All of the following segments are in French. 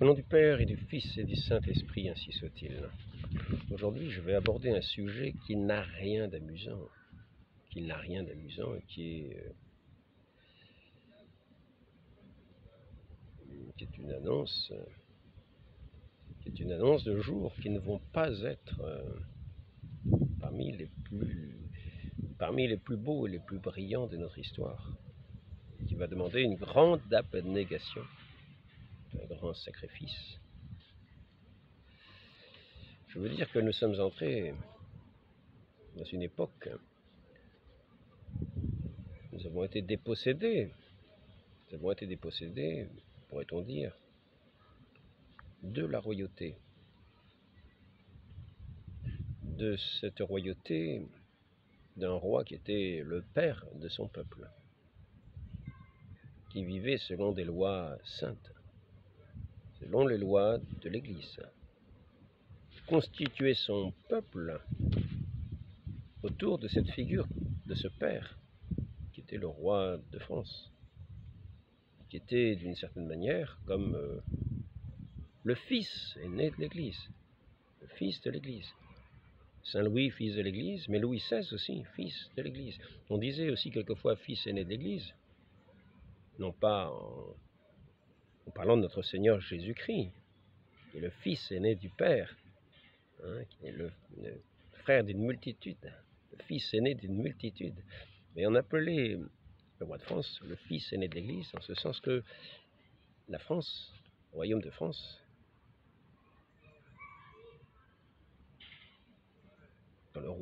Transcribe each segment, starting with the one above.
Au nom du Père et du Fils et du Saint-Esprit, ainsi soit-il. Aujourd'hui, je vais aborder un sujet qui n'a rien d'amusant, et qui est une annonce de jours qui ne vont pas être parmi les plus beaux et les plus brillants de notre histoire, qui va demander une grande abnégation, un grand sacrifice. Je veux dire que nous sommes entrés dans une époque, nous avons été dépossédés, pourrait-on dire, de la royauté, de cette royauté d'un roi qui était le père de son peuple, qui vivait selon des lois saintes, selon les lois de l'Église, constituait son peuple autour de cette figure de ce père, qui était le roi de France, qui était d'une certaine manière comme le fils aîné de l'Église, le fils de l'Église. Saint Louis, fils de l'Église, mais Louis XVI aussi, fils de l'Église. On disait aussi quelquefois fils aîné de l'Église, non pas en parlant de notre Seigneur Jésus-Christ, qui est le fils aîné du Père, qui est le frère d'une multitude, le fils aîné d'une multitude. Mais on appelait le roi de France le fils aîné de l'Église, en ce sens que la France, le royaume de France, dont le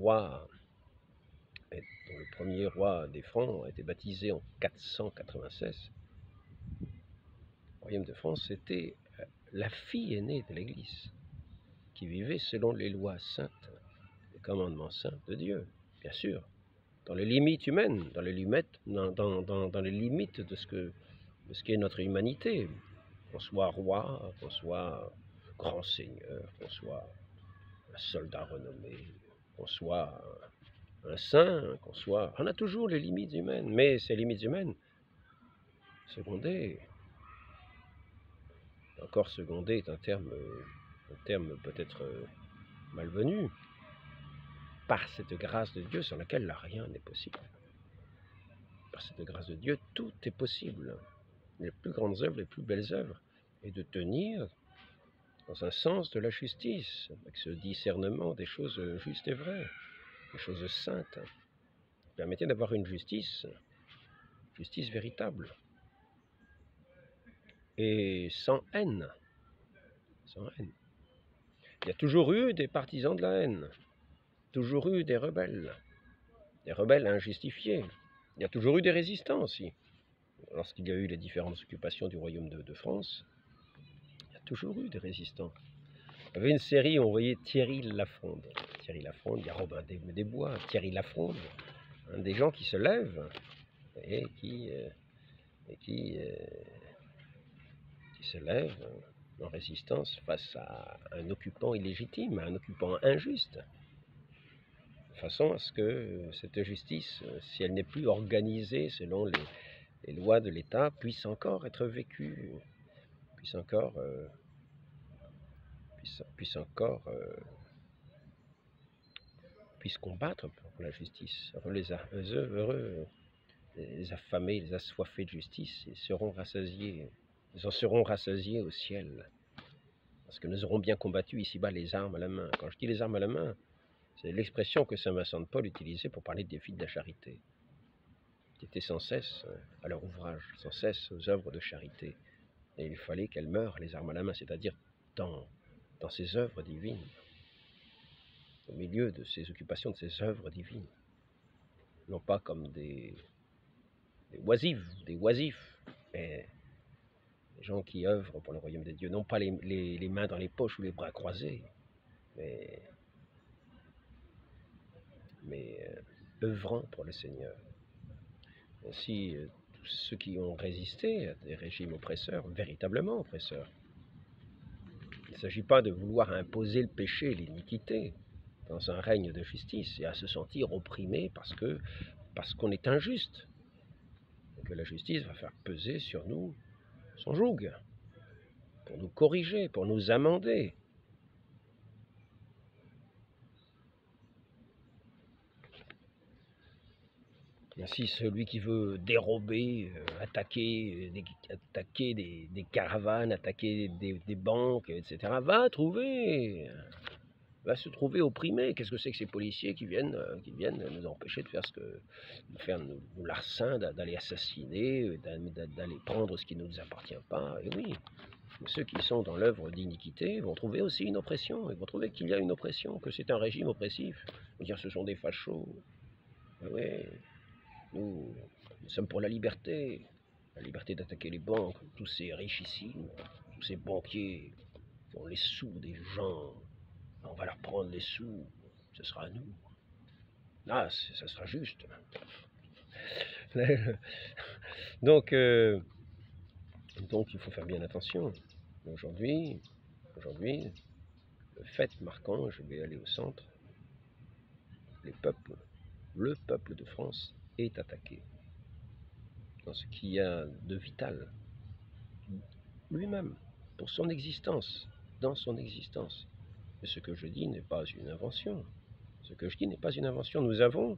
premier roi des Francs a été baptisé en 496, le royaume de France était la fille aînée de l'Église, qui vivait selon les lois saintes, les commandements saints de Dieu, bien sûr, dans les limites humaines, dans les limites de ce qu'est notre humanité, qu'on soit roi, qu'on soit grand seigneur, qu'on soit un soldat renommé, qu'on soit un saint, on a toujours les limites humaines, mais ces limites humaines, secondées, encore secondé est un terme peut-être malvenu, par cette grâce de Dieu sur laquelle rien n'est possible. Par cette grâce de Dieu, tout est possible. Les plus grandes œuvres, les plus belles œuvres, et de tenir dans un sens de la justice, avec ce discernement des choses justes et vraies, des choses saintes, permettait d'avoir une justice véritable, et sans haine. Il y a toujours eu des partisans de la haine, toujours eu des rebelles injustifiés. Il y a toujours eu des résistants aussi. Lorsqu'il y a eu les différentes occupations du royaume de France, il y a toujours eu des résistants. Il y avait une série où on voyait Thierry Lafronde. Il y a Robin des Bois, Thierry Lafronde, des gens qui se lèvent et qui se lèvent en résistance face à un occupant illégitime, à un occupant injuste, de façon à ce que cette justice, si elle n'est plus organisée selon les lois de l'État, puisse encore être vécue, puisse combattre pour la justice. Les affamés, les assoiffés de justice, ils en seront rassasiés au ciel. Parce que nous aurons bien combattu ici-bas les armes à la main. Quand je dis les armes à la main, c'est l'expression que saint Vincent de Paul utilisait pour parler des filles de la charité, qui étaient sans cesse à leur ouvrage, sans cesse aux œuvres de charité. Et il fallait qu'elles meurent, les armes à la main, c'est-à-dire dans ces œuvres divines, au milieu de ces occupations, de ces œuvres divines. Non pas comme des oisifs, mais des gens qui œuvrent pour le royaume des dieux, non pas les mains dans les poches ou les bras croisés, mais œuvrant pour le Seigneur. Ainsi, tous ceux qui ont résisté à des régimes oppresseurs, véritablement oppresseurs. Il ne s'agit pas de vouloir imposer le péché, l'iniquité, dans un règne de justice, et à se sentir opprimé parce qu'on est injuste, et que la justice va faire peser sur nous son joug. pour nous corriger, pour nous amender. Ainsi, celui qui veut dérober, attaquer des caravanes, attaquer des banques, etc., va se trouver opprimé. Qu'est-ce que c'est que ces policiers qui viennent nous empêcher de faire nous larcins, d'aller assassiner, d'aller prendre ce qui ne nous appartient pas? Et oui, ceux qui sont dans l'œuvre d'iniquité vont trouver aussi une oppression. Ils vont trouver qu'il y a une oppression, que c'est un régime oppressif. Ils vont dire ce sont des fachos. Oui. Nous sommes pour la liberté d'attaquer les banques, tous ces richissimes, tous ces banquiers qui ont les sous des gens. On va leur prendre les sous, ce sera à nous. Ah, ça sera juste. Donc il faut faire bien attention. Aujourd'hui, le fait marquant, je vais aller au centre, le peuple de France est attaqué dans ce qu'il y a de vital lui-même, pour son existence, dans son existence. Et ce que je dis n'est pas une invention. Ce que je dis n'est pas une invention. Nous avons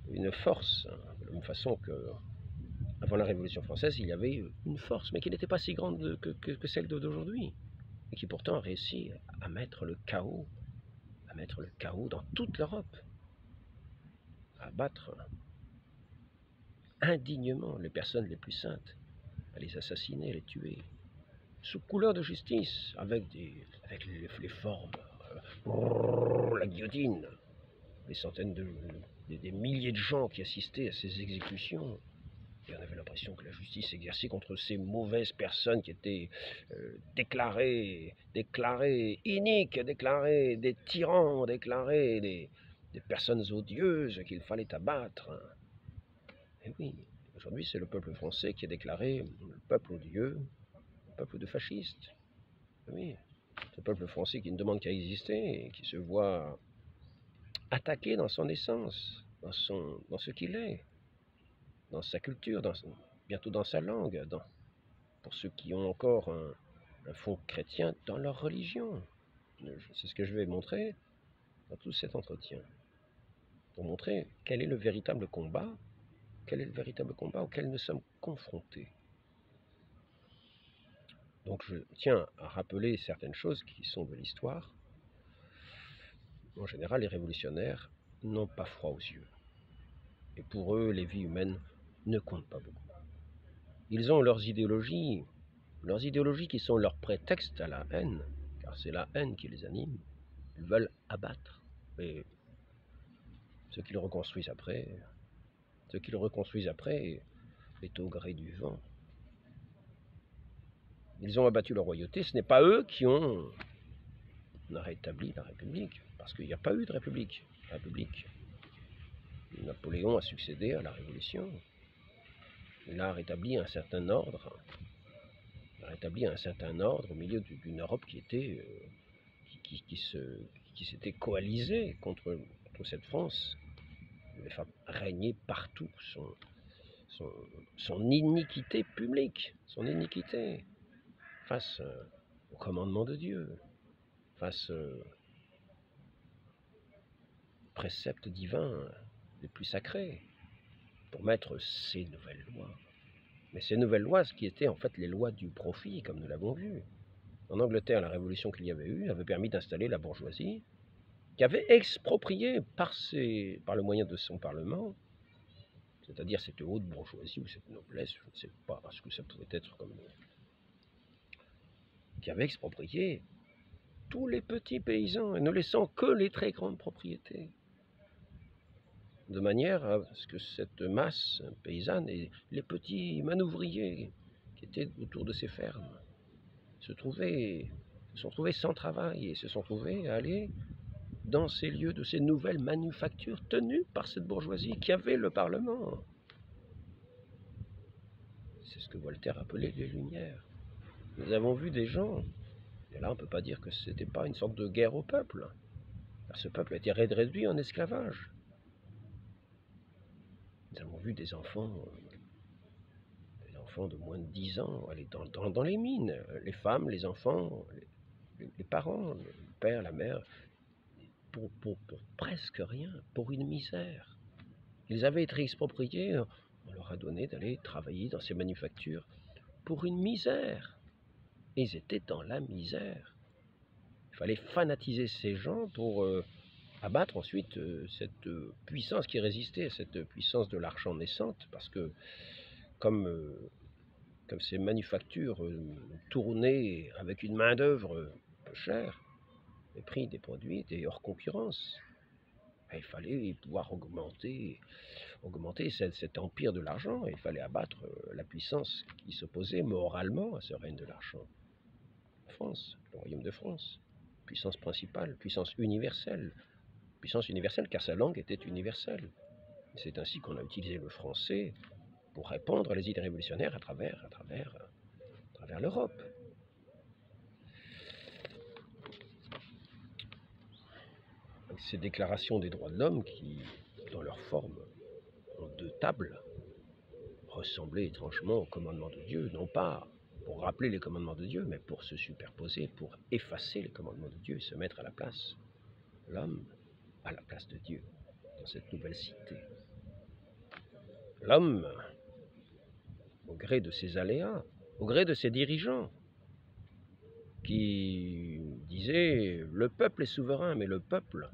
une force, de la même façon que avant la Révolution française, il y avait une force, mais qui n'était pas si grande que celle d'aujourd'hui, et qui pourtant a réussi à mettre le chaos dans toute l'Europe, à abattre indignement les personnes les plus saintes, à les assassiner, à les tuer, sous couleur de justice, avec les formes, la guillotine, des centaines des milliers de gens qui assistaient à ces exécutions. Et on avait l'impression que la justice s'exerçait contre ces mauvaises personnes qui étaient déclarées iniques, déclarées des tyrans, déclarées des personnes odieuses qu'il fallait abattre. Et oui, aujourd'hui c'est le peuple français qui est déclaré le peuple odieux, le peuple de fascistes. Oui, ce peuple français qui ne demande qu'à exister et qui se voit attaqué dans son essence, dans ce qu'il est, dans sa culture, bientôt dans sa langue, pour ceux qui ont encore un fond chrétien dans leur religion. C'est ce que je vais montrer dans tout cet entretien, pour montrer quel est le véritable combat auquel nous sommes confrontés. Donc je tiens à rappeler certaines choses qui sont de l'histoire. En général, les révolutionnaires n'ont pas froid aux yeux. Et pour eux, les vies humaines ne comptent pas beaucoup. Ils ont leurs idéologies qui sont leur prétexte à la haine, car c'est la haine qui les anime. Ils veulent abattre. Mais ce qu'ils reconstruisent après est au gré du vent. Ils ont abattu leur royauté, ce n'est pas eux qui ont rétabli la République, parce qu'il n'y a pas eu de République. Napoléon a succédé à la Révolution. Il a rétabli un certain ordre. Au milieu d'une Europe qui s'était coalisée contre cette France. Il a régné partout son iniquité publique, son iniquité, face au commandement de Dieu, face aux préceptes divins les plus sacrés, pour mettre ces nouvelles lois. Mais ces nouvelles lois, ce qui étaient en fait les lois du profit, comme nous l'avons vu. En Angleterre, la révolution qu'il y avait eu avait permis d'installer la bourgeoisie, qui avait exproprié par le moyen de son parlement, c'est-à-dire cette haute bourgeoisie ou cette noblesse, je ne sais pas ce que ça pouvait être comme qui avait exproprié tous les petits paysans et ne laissant que les très grandes propriétés, de manière à ce que cette masse paysanne et les petits manouvriers qui étaient autour de ces fermes se sont trouvés sans travail et se sont trouvés à aller dans ces lieux de ces nouvelles manufactures tenues par cette bourgeoisie qui avait le Parlement. C'est ce que Voltaire appelait les Lumières. Nous avons vu des gens, et là on ne peut pas dire que ce n'était pas une sorte de guerre au peuple, car ce peuple a été réduit en esclavage. Nous avons vu des enfants enfants de moins de 10 ans, aller dans les mines, les femmes, les enfants, les parents, le père, la mère, pour presque rien, pour une misère. Ils avaient été expropriés, on leur a donné d'aller travailler dans ces manufactures pour une misère. Ils étaient dans la misère. Il fallait fanatiser ces gens pour abattre ensuite cette puissance qui résistait, cette puissance de l'argent naissante, parce que comme ces manufactures tournaient avec une main-d'œuvre peu chère, les prix des produits étaient hors concurrence. Il fallait pouvoir augmenter cet empire de l'argent, et il fallait abattre la puissance qui s'opposait moralement à ce règne de l'argent. France, le royaume de France, puissance principale, puissance universelle car sa langue était universelle. C'est ainsi qu'on a utilisé le français pour répandre les idées révolutionnaires à travers l'Europe. Ces déclarations des droits de l'homme qui, dans leur forme, en 2 tables, ressemblaient étrangement aux commandements de Dieu, non pas pour rappeler les commandements de Dieu, mais pour se superposer, pour effacer les commandements de Dieu et se mettre à la place, l'homme à la place de Dieu, dans cette nouvelle cité. L'homme, au gré de ses aléas, au gré de ses dirigeants, qui disaient « le peuple est souverain », mais le peuple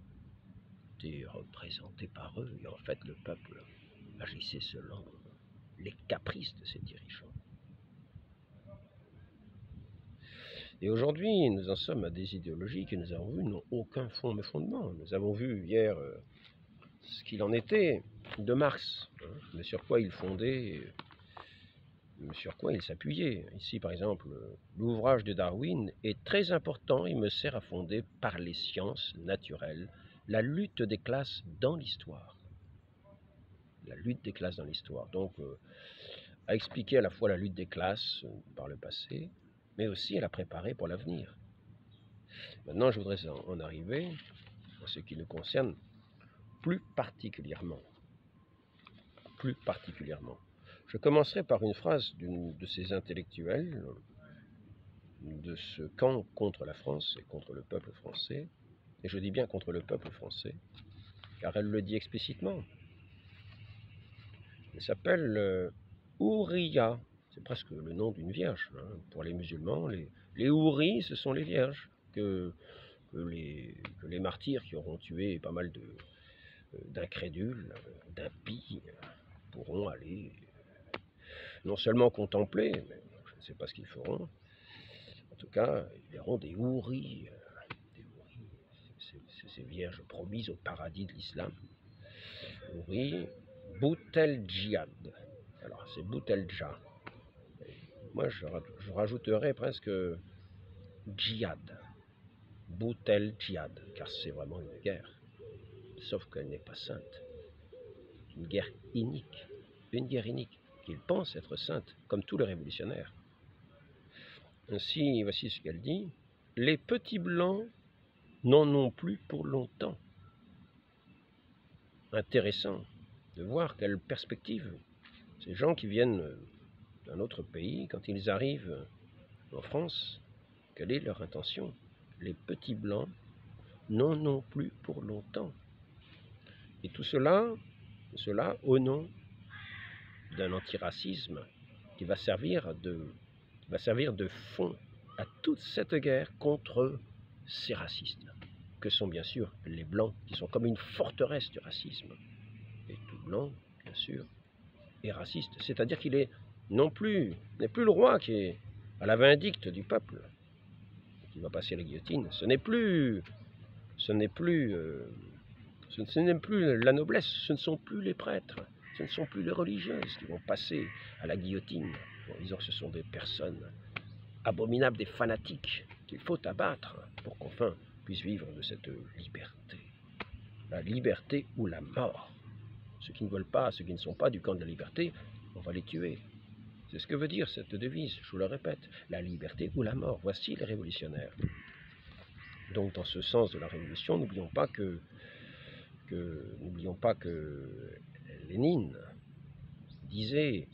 était représenté par eux, et en fait le peuple agissait selon les caprices de ses dirigeants. Et aujourd'hui, nous en sommes à des idéologies que nous avons vues n'ont aucun fondement. Nous avons vu hier ce qu'il en était de Marx, mais sur quoi il fondait, sur quoi il s'appuyait. Ici, par exemple, l'ouvrage de Darwin est très important, il me sert à fonder par les sciences naturelles la lutte des classes dans l'histoire. La lutte des classes dans l'histoire. Donc, à expliquer à la fois la lutte des classes par le passé, mais aussi à la préparer pour l'avenir. Maintenant, je voudrais en arriver à ce qui nous concerne plus particulièrement. Je commencerai par une phrase d'une de ces intellectuels de ce camp contre la France et contre le peuple français, et je dis bien contre le peuple français, car elle le dit explicitement. Elle s'appelle Houriya, c'est presque le nom d'une vierge. Pour les musulmans, les houris, ce sont les vierges, que les martyrs qui auront tué pas mal d'incrédules, d'impies, pourront aller non seulement contempler, mais je ne sais pas ce qu'ils feront, en tout cas, ils verront des houris, ces vierges promises au paradis de l'islam. Houris, Bouteldjihad. Alors, c'est Bouteldja. Moi, je rajouterais presque djihad. Bouteldjihad, car c'est vraiment une guerre. Sauf qu'elle n'est pas sainte. Une guerre inique. Une guerre inique, qu'ils pensent être sainte, comme tous les révolutionnaires. Ainsi, voici ce qu'elle dit. Les petits blancs n'en ont plus pour longtemps. Intéressant de voir quelle perspective. Ces gens qui viennent d'un autre pays, quand ils arrivent en France, quelle est leur intention? Les petits blancs n'en ont plus pour longtemps. Et tout cela au nom d'un antiracisme qui va servir de fond à toute cette guerre contre ces racistes, que sont bien sûr les Blancs, qui sont comme une forteresse du racisme. Et tout Blanc, bien sûr, est raciste, c'est-à-dire qu'il n'est plus le roi qui est à la vindicte du peuple, qui va passer la guillotine. Ce n'est plus la noblesse, ce ne sont plus les prêtres, ce ne sont plus les religieuses qui vont passer à la guillotine en disant que ce sont des personnes abominables, des fanatiques qu'il faut abattre pour qu'enfin puisse vivre de cette liberté. La liberté ou la mort. Ceux qui ne veulent pas, ceux qui ne sont pas du camp de la liberté, on va les tuer. C'est ce que veut dire cette devise, je vous le répète, la liberté ou la mort. Voici les révolutionnaires. Donc dans ce sens de la révolution, n'oublions pas que Lénine disait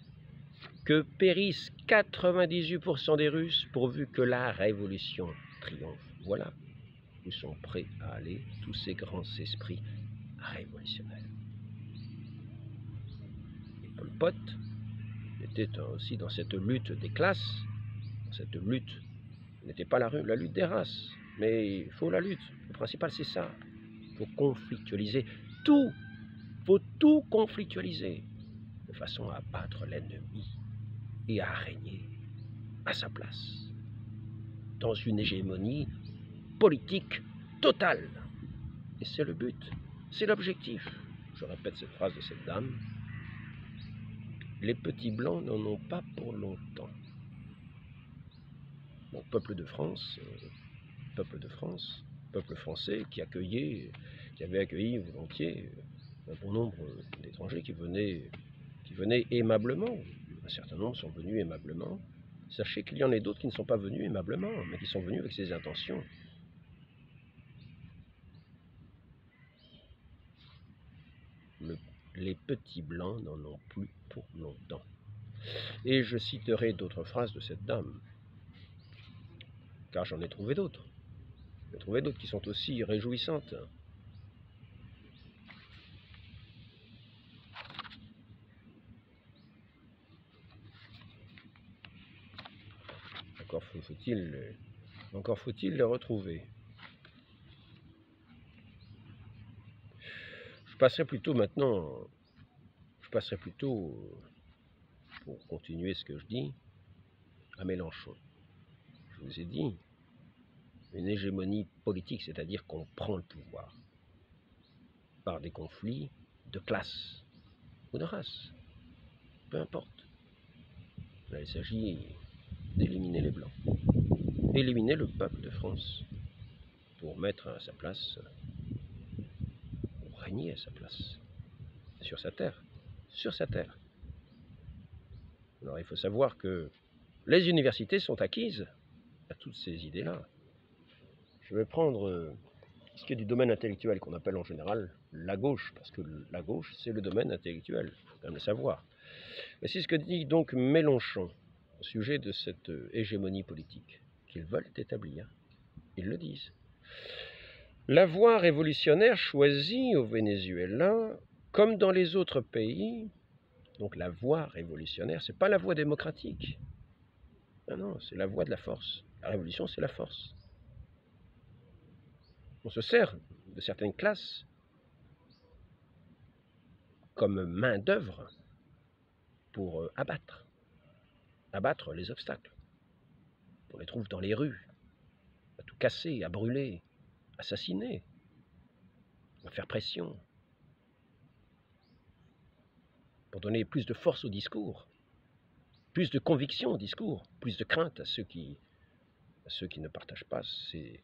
que périssent 98% des Russes pourvu que la révolution triomphe. Voilà où sont prêts à aller tous ces grands esprits révolutionnaires. Et Pol Pot était aussi dans cette lutte des classes, dans cette lutte, n'était pas la lutte des races, mais il faut la lutte. Le principal, c'est ça. Il faut conflictualiser tout. Il faut tout conflictualiser de façon à battre l'ennemi et à régner à sa place dans une hégémonie politique totale. Et c'est le but, c'est l'objectif. Je répète cette phrase de cette dame. Les petits blancs n'en ont pas pour longtemps. Bon, peuple de France, peuple français qui avait accueilli volontiers un bon nombre d'étrangers qui venaient aimablement. Un certain nombre sont venus aimablement. Sachez qu'il y en a d'autres qui ne sont pas venus aimablement, mais qui sont venus avec ces intentions. Les petits blancs n'en ont plus pour longtemps. Et je citerai d'autres phrases de cette dame, car j'en ai trouvé d'autres. J'en ai trouvé d'autres qui sont aussi réjouissantes. Encore faut-il les retrouver. Je passerai plutôt, pour continuer ce que je dis, à Mélenchon. Je vous ai dit, une hégémonie politique, c'est-à-dire qu'on prend le pouvoir par des conflits de classe ou de race, peu importe. Là, il s'agit d'éliminer les Blancs, éliminer le peuple de France pour mettre à sa place, pour régner à sa place, sur sa terre, Alors il faut savoir que les universités sont acquises à toutes ces idées-là. Je vais prendre ce qui est du domaine intellectuel qu'on appelle en général la gauche, parce que la gauche, c'est le domaine intellectuel, il faut quand même le savoir. Mais c'est ce que dit donc Mélenchon au sujet de cette hégémonie politique qu'ils veulent établir. Ils le disent. La voie révolutionnaire choisie au Venezuela, comme dans les autres pays, donc la voie révolutionnaire, c'est pas la voie démocratique. Non, c'est la voie de la force. La révolution, c'est la force. On se sert de certaines classes comme main-d'œuvre pour abattre les obstacles. On les trouve dans les rues, à tout casser, à brûler, assassiner, à faire pression, pour donner plus de force au discours, plus de conviction au discours, plus de crainte à ceux qui ne partagent pas ces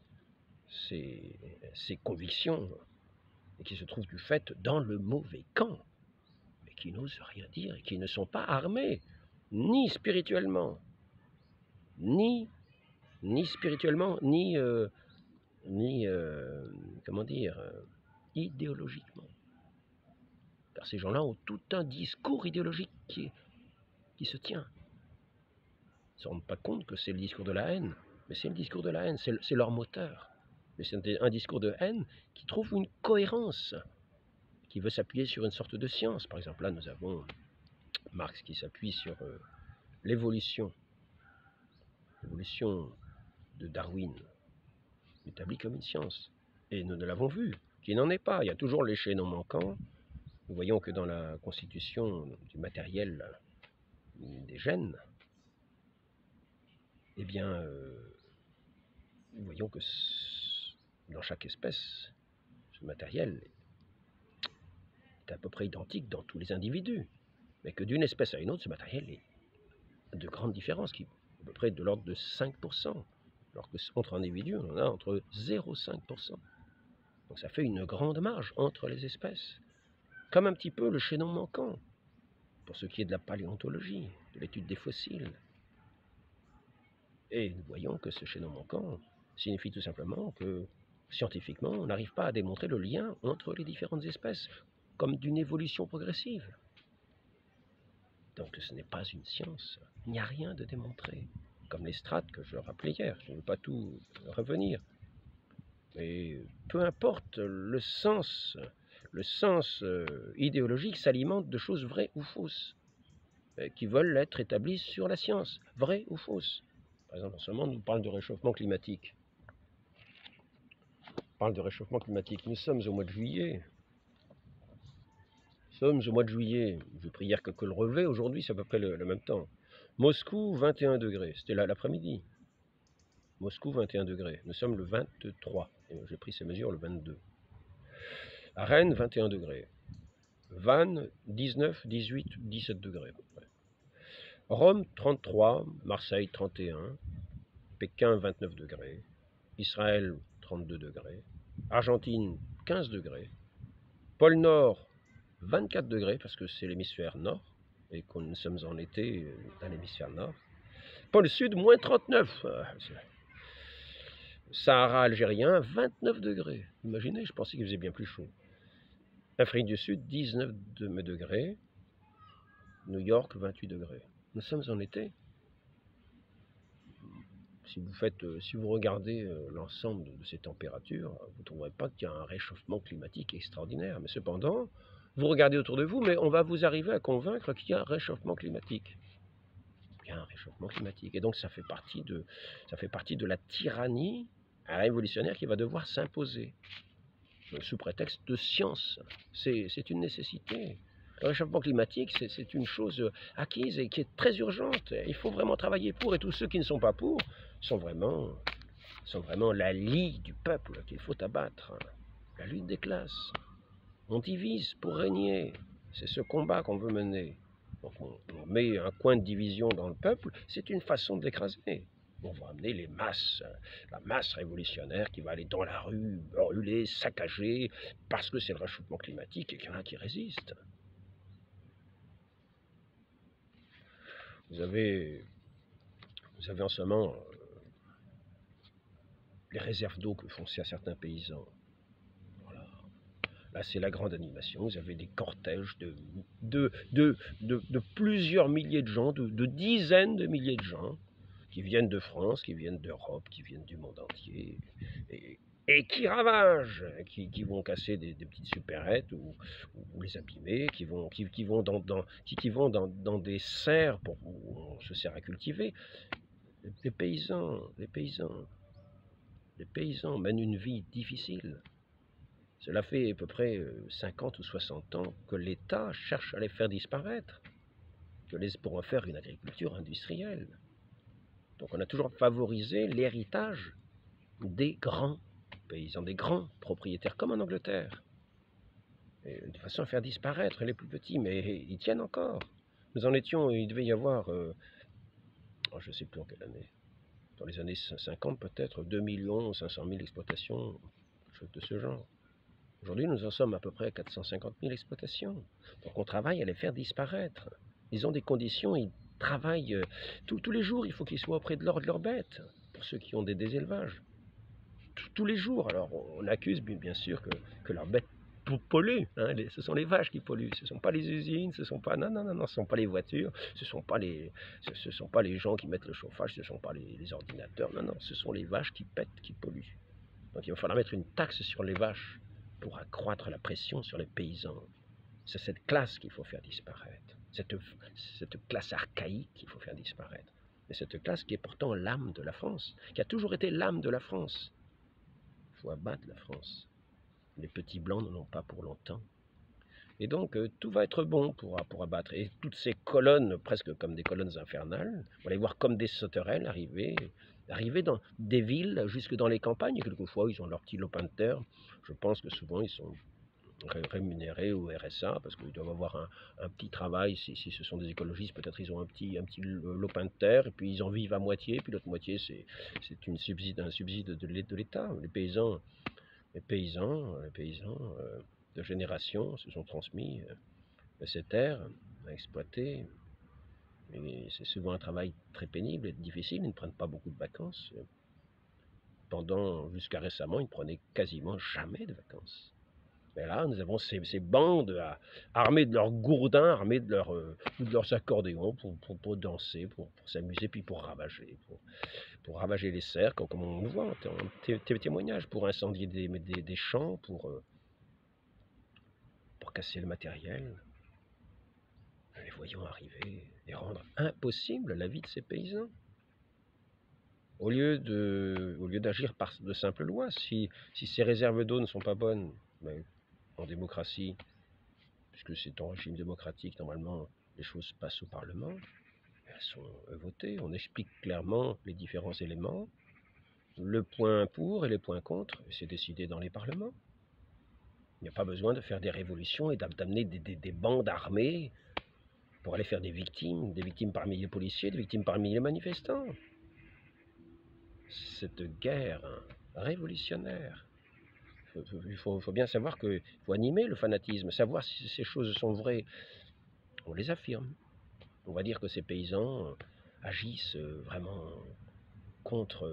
convictions et qui se trouvent du fait dans le mauvais camp, mais qui n'osent rien dire et qui ne sont pas armés, ni spirituellement, ni spirituellement, ni idéologiquement. Car ces gens-là ont tout un discours idéologique qui se tient. Ils ne se rendent pas compte que c'est le discours de la haine, mais c'est le discours de la haine, c'est leur moteur. Mais c'est un discours de haine qui trouve une cohérence, qui veut s'appuyer sur une sorte de science. Par exemple, là, nous avons Marx qui s'appuie sur l'évolution de Darwin, établie comme une science. Et nous l'avons vu, qui n'en est pas. Il y a toujours les chaînons manquants. Nous voyons que dans la constitution du matériel des gènes, eh bien, nous voyons que dans chaque espèce, ce matériel est à peu près identique dans tous les individus, mais que d'une espèce à une autre, ce matériel est de grandes différences, qui à peu près de l'ordre de 5%, alors que entre individus, on en a entre 0,5%. Donc ça fait une grande marge entre les espèces, comme un petit peu le chaînon manquant, pour ce qui est de la paléontologie, de l'étude des fossiles. Et nous voyons que ce chaînon manquant signifie tout simplement que, scientifiquement, on n'arrive pas à démontrer le lien entre les différentes espèces, comme d'une évolution progressive. Donc ce n'est pas une science. Il n'y a rien de démontré. Comme les strates que je rappelais hier, je ne veux pas tout revenir. Mais peu importe, le sens idéologique s'alimente de choses vraies ou fausses, qui veulent être établies sur la science, vraies ou fausses. Par exemple, en ce moment, on nous parle de réchauffement climatique. On parle de réchauffement climatique. Nous sommes au mois de juillet. J'ai pris hier que le relevé, aujourd'hui c'est à peu près le même temps. Moscou, 21 degrés, c'était là l'après-midi. Moscou, 21 degrés. Nous sommes le 23. J'ai pris ces mesures le 22. À Rennes, 21 degrés. Vannes, 19, 18, 17 degrés à peu près. Rome, 33. Marseille, 31. Pékin, 29 degrés. Israël, 32 degrés. Argentine, 15 degrés. Pôle Nord, 24 degrés, parce que c'est l'hémisphère nord, et que nous sommes en été dans l'hémisphère nord. Pôle Sud, moins 39. Sahara algérien, 29 degrés. Imaginez, je pensais qu'il faisait bien plus chaud. Afrique du Sud, 19 degrés. New York, 28 degrés. Nous sommes en été. Si vous regardez l'ensemble de ces températures, vous ne trouverez pas qu'il y a un réchauffement climatique extraordinaire. Mais cependant, vous regardez autour de vous, mais on va vous arriver à convaincre qu'il y a un réchauffement climatique. Il y a un réchauffement climatique. Et donc ça fait partie de la tyrannie révolutionnaire qui va devoir s'imposer. Sous prétexte de science. C'est une nécessité. Le réchauffement climatique, c'est une chose acquise et qui est très urgente. Il faut vraiment travailler pour, et tous ceux qui ne sont pas pour sont vraiment la lie du peuple qu'il faut abattre. La lutte des classes. On divise pour régner. C'est ce combat qu'on veut mener. Donc on met un coin de division dans le peuple, c'est une façon de l'écraser. On va amener les masses, la masse révolutionnaire qui va aller dans la rue, brûler, saccager, parce que c'est le réchauffement climatique et qu'il y en a qui résistent. Vous avez en ce moment les réserves d'eau que font certains paysans. Voilà. Là, c'est la grande animation. Vous avez des cortèges de plusieurs milliers de gens, de dizaines de milliers de gens, qui viennent de France, qui viennent d'Europe, qui viennent du monde entier, et qui ravagent, qui vont casser des petites supérettes ou les abîmer, qui vont dans des serres où on se sert à cultiver. Les paysans mènent une vie difficile. Cela fait à peu près 50 ou 60 ans que l'État cherche à les faire disparaître, pour en faire une agriculture industrielle. Donc on a toujours favorisé l'héritage des grands paysans, des grands propriétaires, comme en Angleterre. Et de façon à faire disparaître les plus petits, mais ils tiennent encore. Nous en étions, il devait y avoir, je ne sais plus en quelle année, dans les années 50 peut-être, 2 500 000 exploitations, quelque chose de ce genre. Aujourd'hui, nous en sommes à peu près à 450 000 exploitations. Donc on travaille à les faire disparaître. Ils ont des conditions, ils travaillent tous les jours, il faut qu'ils soient auprès de leurs bêtes, pour ceux qui ont des élevages. Tous les jours. Alors on accuse bien sûr que leurs bêtes polluent. Hein, ce sont les vaches qui polluent, ce ne sont pas les usines, ce ne sont pas, non, ce sont pas les voitures, ce ne sont pas les gens qui mettent le chauffage, ce ne sont pas les ordinateurs, non, ce sont les vaches qui pètent, qui polluent. Donc il va falloir mettre une taxe sur les vaches pour accroître la pression sur les paysans. C'est cette classe qu'il faut faire disparaître, cette classe archaïque qu'il faut faire disparaître. Et cette classe qui est pourtant l'âme de la France, qui a toujours été l'âme de la France. Il faut abattre la France. Les petits blancs n'en ont pas pour longtemps. Et donc tout va être bon pour abattre. Et toutes ces colonnes, presque comme des colonnes infernales, on va les voir comme des sauterelles arriver dans des villes, jusque dans les campagnes. Et quelquefois, ils ont leur petit lopin de terre. Je pense que souvent, ils sont rémunérés au RSA, parce qu'ils doivent avoir un petit travail. Si ce sont des écologistes, peut-être ils ont un petit lopin de terre, et puis ils en vivent à moitié, puis l'autre moitié, c'est un subside de l'État. Les paysans de génération se sont transmis ces terres à exploiter. Et c'est souvent un travail très pénible et difficile. Ils ne prennent pas beaucoup de vacances. Jusqu'à récemment, ils ne prenaient quasiment jamais de vacances. Et là, nous avons ces bandes armées de leurs gourdins, armées de leurs accordéons pour danser, pour s'amuser, puis pour ravager les cercles, comme on le voit en témoignages, pour incendier des champs, pour casser le matériel. Nous les voyons arriver et rendre impossible la vie de ces paysans. Au lieu d'agir par de simples lois, si ces réserves d'eau ne sont pas bonnes, ben, en démocratie, puisque c'est en régime démocratique, normalement, les choses passent au Parlement, elles sont votées, on explique clairement les différents éléments, le point pour et les points contre, c'est décidé dans les parlements. Il n'y a pas besoin de faire des révolutions et d'amener des bandes armées pour aller faire des victimes parmi les policiers, des victimes parmi les manifestants. Cette guerre révolutionnaire, il faut bien savoir qu'il faut animer le fanatisme, savoir si ces choses sont vraies. On les affirme. On va dire que ces paysans agissent vraiment contre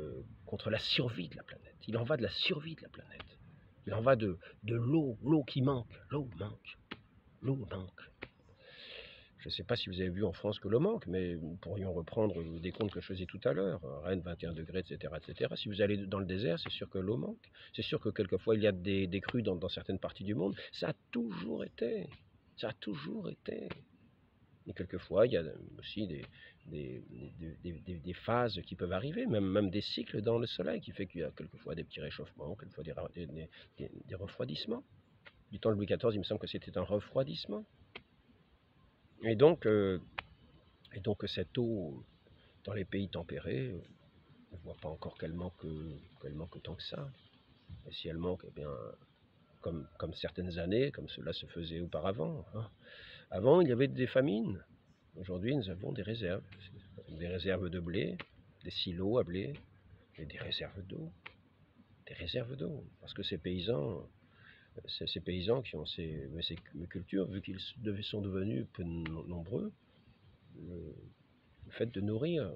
la survie de la planète. Il en va de la survie de la planète. Il en va de l'eau qui manque. L'eau manque. Je ne sais pas si vous avez vu en France que l'eau manque, mais nous pourrions reprendre le décompte que je faisais tout à l'heure. Rennes, 21 degrés, etc., etc. Si vous allez dans le désert, c'est sûr que l'eau manque. C'est sûr que quelquefois, il y a des crues dans certaines parties du monde. Ça a toujours été. Ça a toujours été. Et quelquefois, il y a aussi des phases qui peuvent arriver, même des cycles dans le soleil, qui fait qu'il y a quelquefois des petits réchauffements, quelquefois des refroidissements. Du temps de Louis XIV, il me semble que c'était un refroidissement. Et donc cette eau, dans les pays tempérés, on ne voit pas encore qu'elle manque tant que ça. Et si elle manque, eh bien, comme certaines années, comme cela se faisait auparavant. Hein. Avant, il y avait des famines. Aujourd'hui, nous avons des réserves de blé, des silos à blé, et des réserves d'eau. Des réserves d'eau. Parce que ces paysans qui ont ces cultures, vu qu'ils sont devenus peu nombreux, le fait de nourrir,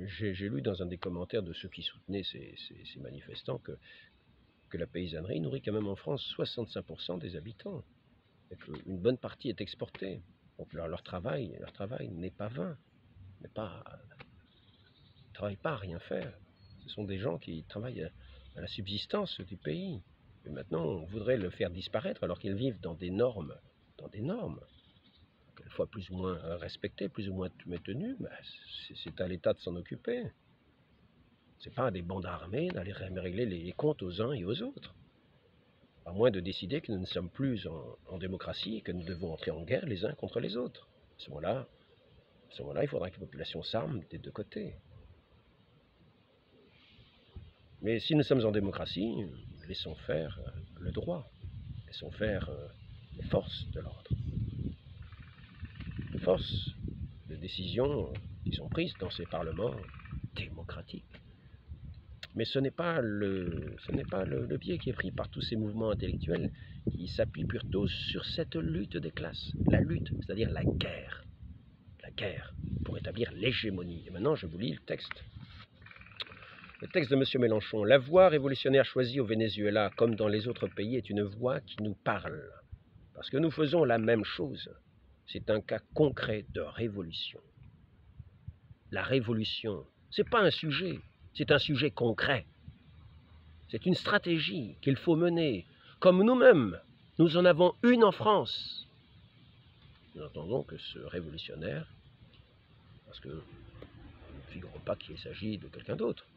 j'ai lu dans un des commentaires de ceux qui soutenaient ces manifestants que la paysannerie nourrit quand même en France 65% des habitants, et qu'une bonne partie est exportée. Donc leur travail n'est pas vain, ne travaillent pas à rien faire. Ce sont des gens qui travaillent à la subsistance du pays. Et maintenant, on voudrait le faire disparaître alors qu'ils vivent dans des normes, quelquefois plus ou moins respectées, plus ou moins tenues. Ben, c'est à l'État de s'en occuper. C'est pas à des bandes armées d'aller régler les comptes aux uns et aux autres. À moins de décider que nous ne sommes plus en démocratie et que nous devons entrer en guerre les uns contre les autres. À ce moment-là, il faudra que la population s'arme des deux côtés. Mais si nous sommes en démocratie, laissons faire le droit, laissons faire les forces de l'ordre. Les forces de décision qui sont prises dans ces parlements démocratiques. Mais ce n'est pas le biais qui est pris par tous ces mouvements intellectuels qui s'appuient plutôt sur cette lutte des classes. La lutte, c'est-à-dire la guerre. La guerre pour établir l'hégémonie. Et maintenant, je vous lis le texte. Le texte de M. Mélenchon. La voie révolutionnaire choisie au Venezuela, comme dans les autres pays, est une voie qui nous parle. Parce que nous faisons la même chose. C'est un cas concret de révolution. La révolution, ce n'est pas un sujet. C'est un sujet concret. C'est une stratégie qu'il faut mener. Comme nous-mêmes, nous en avons une en France. Nous entendons que ce révolutionnaire, parce que nous ne figurons pas qu'il s'agit de quelqu'un d'autre,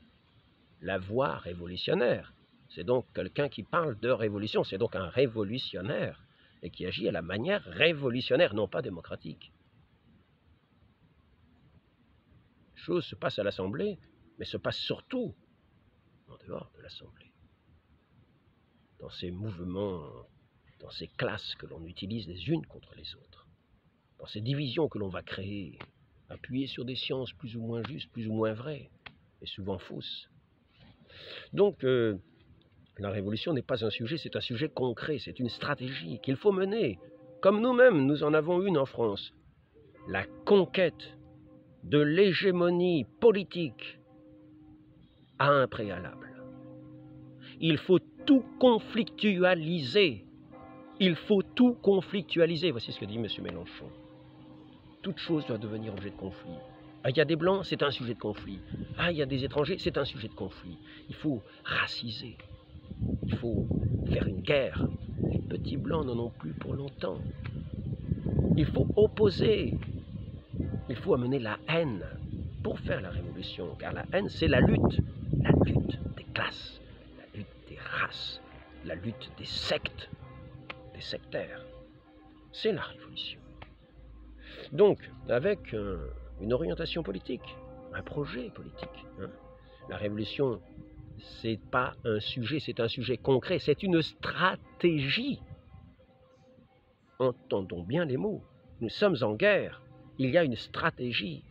la voie révolutionnaire, c'est donc quelqu'un qui parle de révolution, c'est donc un révolutionnaire, et qui agit à la manière révolutionnaire, non pas démocratique. Les choses se passent à l'Assemblée, mais se passe surtout en dehors de l'Assemblée. Dans ces mouvements, dans ces classes que l'on utilise les unes contre les autres, dans ces divisions que l'on va créer, appuyées sur des sciences plus ou moins justes, plus ou moins vraies, et souvent fausses. Donc, la révolution n'est pas un sujet, c'est un sujet concret, c'est une stratégie qu'il faut mener, comme nous-mêmes, nous en avons une en France. La conquête de l'hégémonie politique a un préalable. Il faut tout conflictualiser. Il faut tout conflictualiser. Voici ce que dit M. Mélenchon. Toute chose doit devenir objet de conflit. Ah, il y a des blancs, c'est un sujet de conflit. Ah, il y a des étrangers, c'est un sujet de conflit. Il faut raciser. Il faut faire une guerre. Les petits blancs n'en ont plus pour longtemps. Il faut opposer. Il faut amener la haine pour faire la révolution. Car la haine, c'est la lutte. La lutte des classes, la lutte des races, la lutte des sectes, des sectaires. C'est la révolution. Donc, avec une orientation politique, un projet politique. Hein. La révolution, c'est pas un sujet, c'est un sujet concret, c'est une stratégie. Entendons bien les mots. Nous sommes en guerre. Il y a une stratégie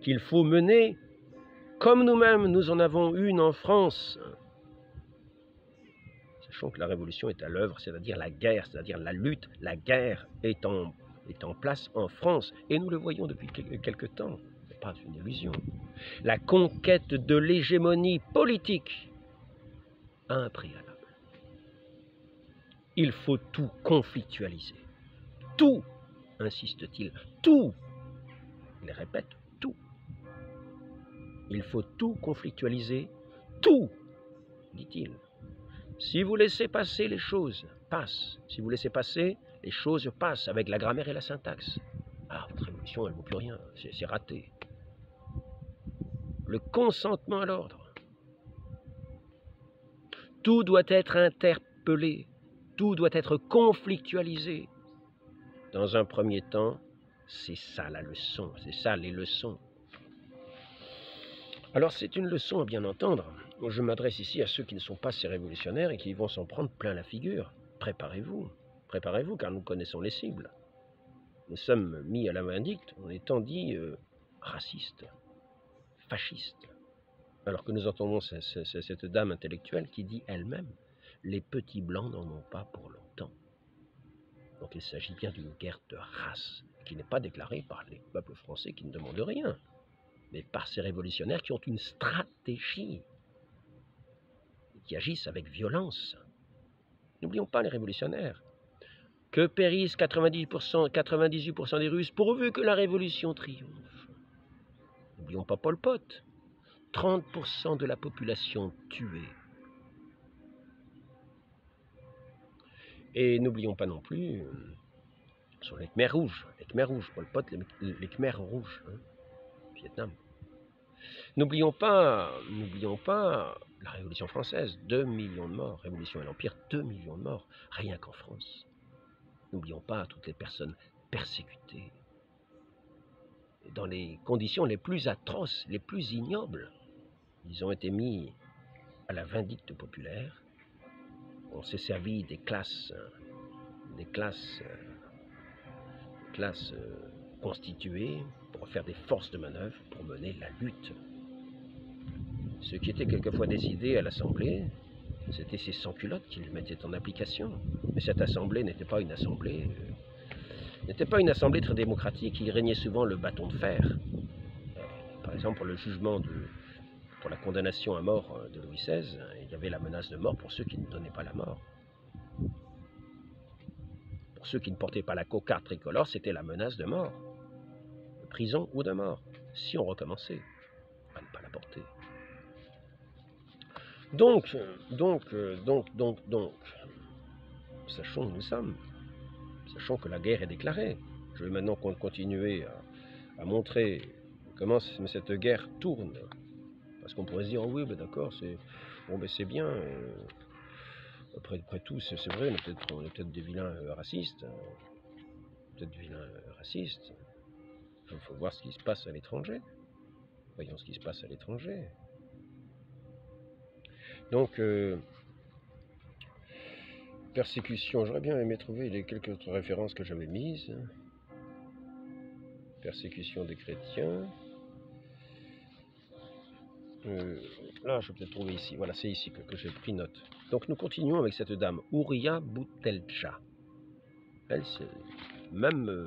qu'il faut mener comme nous-mêmes nous en avons une en France. Sachant que la révolution est à l'œuvre, c'est-à-dire la guerre, c'est-à-dire la lutte, la guerre est en place en France, et nous le voyons depuis quelque temps, ce n'est pas une illusion. La conquête de l'hégémonie politique impréalable. Il faut tout conflictualiser. Tout, insiste-t-il, tout, il répète, tout. Il faut tout conflictualiser, tout, dit-il. Si vous laissez passer, les choses passent. Si vous laissez passer, les choses passent avec la grammaire et la syntaxe. Ah, votre révolution, elle ne vaut plus rien, c'est raté. Le consentement à l'ordre. Tout doit être interpellé, tout doit être conflictualisé. Dans un premier temps, c'est ça la leçon, c'est ça les leçons. Alors c'est une leçon à bien entendre. Je m'adresse ici à ceux qui ne sont pas ces révolutionnaires et qui vont s'en prendre plein la figure. Préparez-vous, préparez-vous, car nous connaissons les cibles. Nous sommes mis à la vindicte en étant dit racistes, fascistes. Alors que nous entendons cette dame intellectuelle qui dit elle-même « les petits blancs n'en ont pas pour longtemps ». Donc il s'agit bien d'une guerre de race qui n'est pas déclarée par les peuples français qui ne demandent rien, mais par ces révolutionnaires qui ont une stratégie, qui agissent avec violence. N'oublions pas les révolutionnaires. Que périssent 98% des Russes pourvu que la révolution triomphe. N'oublions pas Pol Pot. 30% de la population tuée. Et n'oublions pas non plus sur les Khmers rouges. Les Khmers rouges, Pol Pot, les Khmers rouges, hein, Vietnam. N'oublions pas la Révolution française, 2 millions de morts, Révolution et l'Empire, 2 millions de morts, rien qu'en France. N'oublions pas toutes les personnes persécutées, dans les conditions les plus atroces, les plus ignobles. Ils ont été mis à la vindicte populaire. On s'est servi des classes constituées pour faire des forces de manœuvre pour mener la lutte. Ce qui était quelquefois décidé à l'Assemblée, c'était ces sans-culottes qui le mettaient en application. Mais cette Assemblée n'était pas une assemblée très démocratique. Il régnait souvent le bâton de fer. Par exemple, pour le jugement pour la condamnation à mort de Louis XVI, il y avait la menace de mort pour ceux qui ne donnaient pas la mort. Pour ceux qui ne portaient pas la cocarde tricolore, c'était la menace de mort, de prison ou de mort, si on recommençait à ne pas la porter. Donc, sachons où nous sommes, sachons que la guerre est déclarée. Je vais maintenant continuer à montrer comment cette guerre tourne. Parce qu'on pourrait se dire, oh oui, ben d'accord, c'est bien. Après tout, c'est vrai, on est peut-être des vilains racistes. Il faut voir ce qui se passe à l'étranger. Voyons ce qui se passe à l'étranger. Donc, persécution, j'aurais bien aimé trouver les quelques autres références que j'avais mises. Persécution des chrétiens. Là, je vais peut-être trouver ici. Voilà, c'est ici que j'ai pris note. Donc, nous continuons avec cette dame, Ouria Boutelja. Elle, c'est même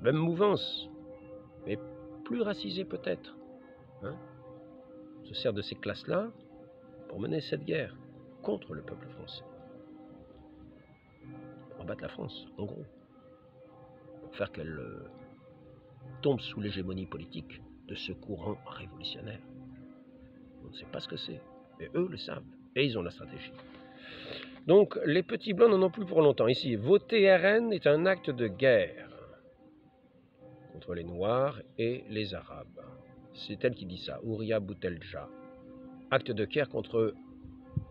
mouvance, mais plus racisée peut-être. Hein, se sert de ces classes-là pour mener cette guerre contre le peuple français. Pour abattre la France, en gros. Pour faire qu'elle tombe sous l'hégémonie politique de ce courant révolutionnaire. On ne sait pas ce que c'est, mais eux le savent, et ils ont la stratégie. Donc, les petits blancs n'en ont plus pour longtemps. Ici, voter RN est un acte de guerre contre les Noirs et les Arabes. C'est elle qui dit ça, Ouria Boutelja. Acte de guerre contre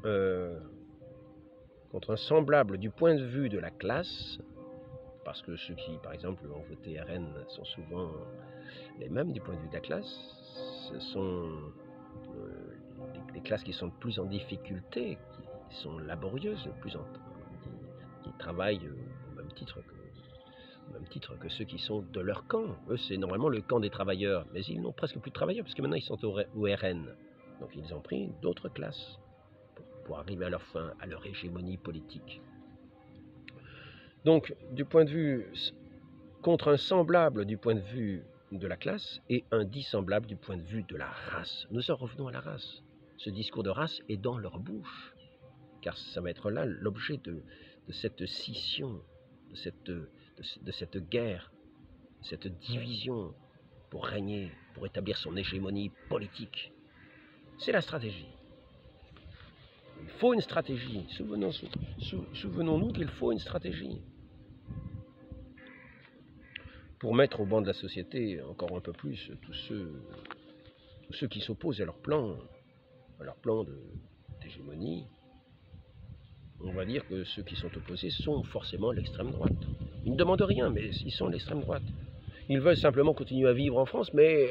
un semblable du point de vue de la classe, parce que ceux qui, par exemple, ont voté RN sont souvent les mêmes du point de vue de la classe. Ce sont les classes qui sont le plus en difficulté, qui sont laborieuses, qui travaillent au même titre que ceux qui sont de leur camp. Eux, c'est normalement le camp des travailleurs, mais ils n'ont presque plus de travailleurs, parce que maintenant ils sont au RN. Donc ils ont pris d'autres classes pour arriver à leur fin, à leur hégémonie politique. Donc, du point de vue, contre un semblable du point de vue de la classe et un dissemblable du point de vue de la race. Nous en revenons à la race. Ce discours de race est dans leur bouche, car ça va être là l'objet de cette scission, de cette guerre, de cette division pour régner, pour établir son hégémonie politique. C'est la stratégie. Il faut une stratégie. Souvenons-nous qu'il faut une stratégie pour mettre au banc de la société encore un peu plus tous ceux qui s'opposent à leur plan d'hégémonie. On va dire que ceux qui sont opposés sont forcément l'extrême droite. Ils ne demandent rien, mais ils sont l'extrême droite. Ils veulent simplement continuer à vivre en France, mais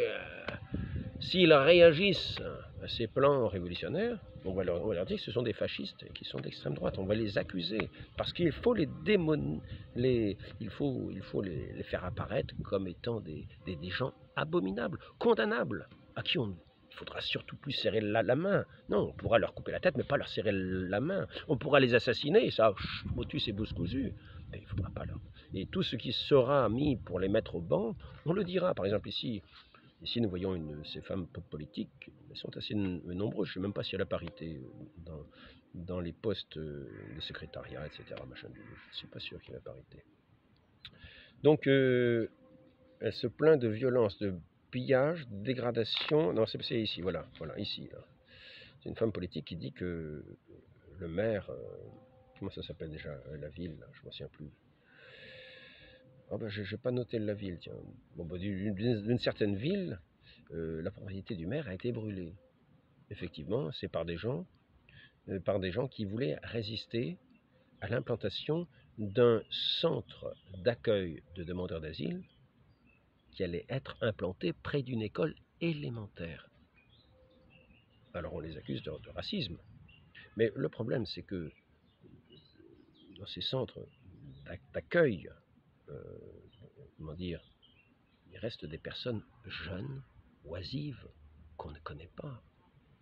s'ils réagissent à ces plans révolutionnaires, on va leur dire que ce sont des fascistes qui sont d'extrême droite. On va les accuser, parce qu'il faut les il faut les faire apparaître comme étant des gens abominables, condamnables, à qui il faudra surtout plus serrer la main. Non, on pourra leur couper la tête, mais pas leur serrer la main. On pourra les assassiner, ça, motus et bouche cousue, mais il ne faudra pas leur... Et tout ce qui sera mis pour les mettre au banc, on le dira. Par exemple, ici nous voyons ces femmes politiques, elles sont assez nombreuses. Je ne sais même pas s'il y a la parité dans les postes de secrétariat, etc. Machin, je ne suis pas sûr qu'il y ait la parité. Donc, elle se plaint de violence, de pillage, de dégradation. Non, c'est ici, voilà, ici. C'est une femme politique qui dit que le maire, comment ça s'appelle déjà, la ville, je ne me souviens plus. Oh ben, je n'ai pas noté la ville, tiens. Bon, ben, d'une certaine ville, la propriété du maire a été brûlée. Effectivement, c'est par des gens qui voulaient résister à l'implantation d'un centre d'accueil de demandeurs d'asile qui allait être implanté près d'une école élémentaire. Alors on les accuse de racisme. Mais le problème, c'est que dans ces centres d'accueil, comment dire, il reste des personnes jeunes, oisives, qu'on ne connaît pas,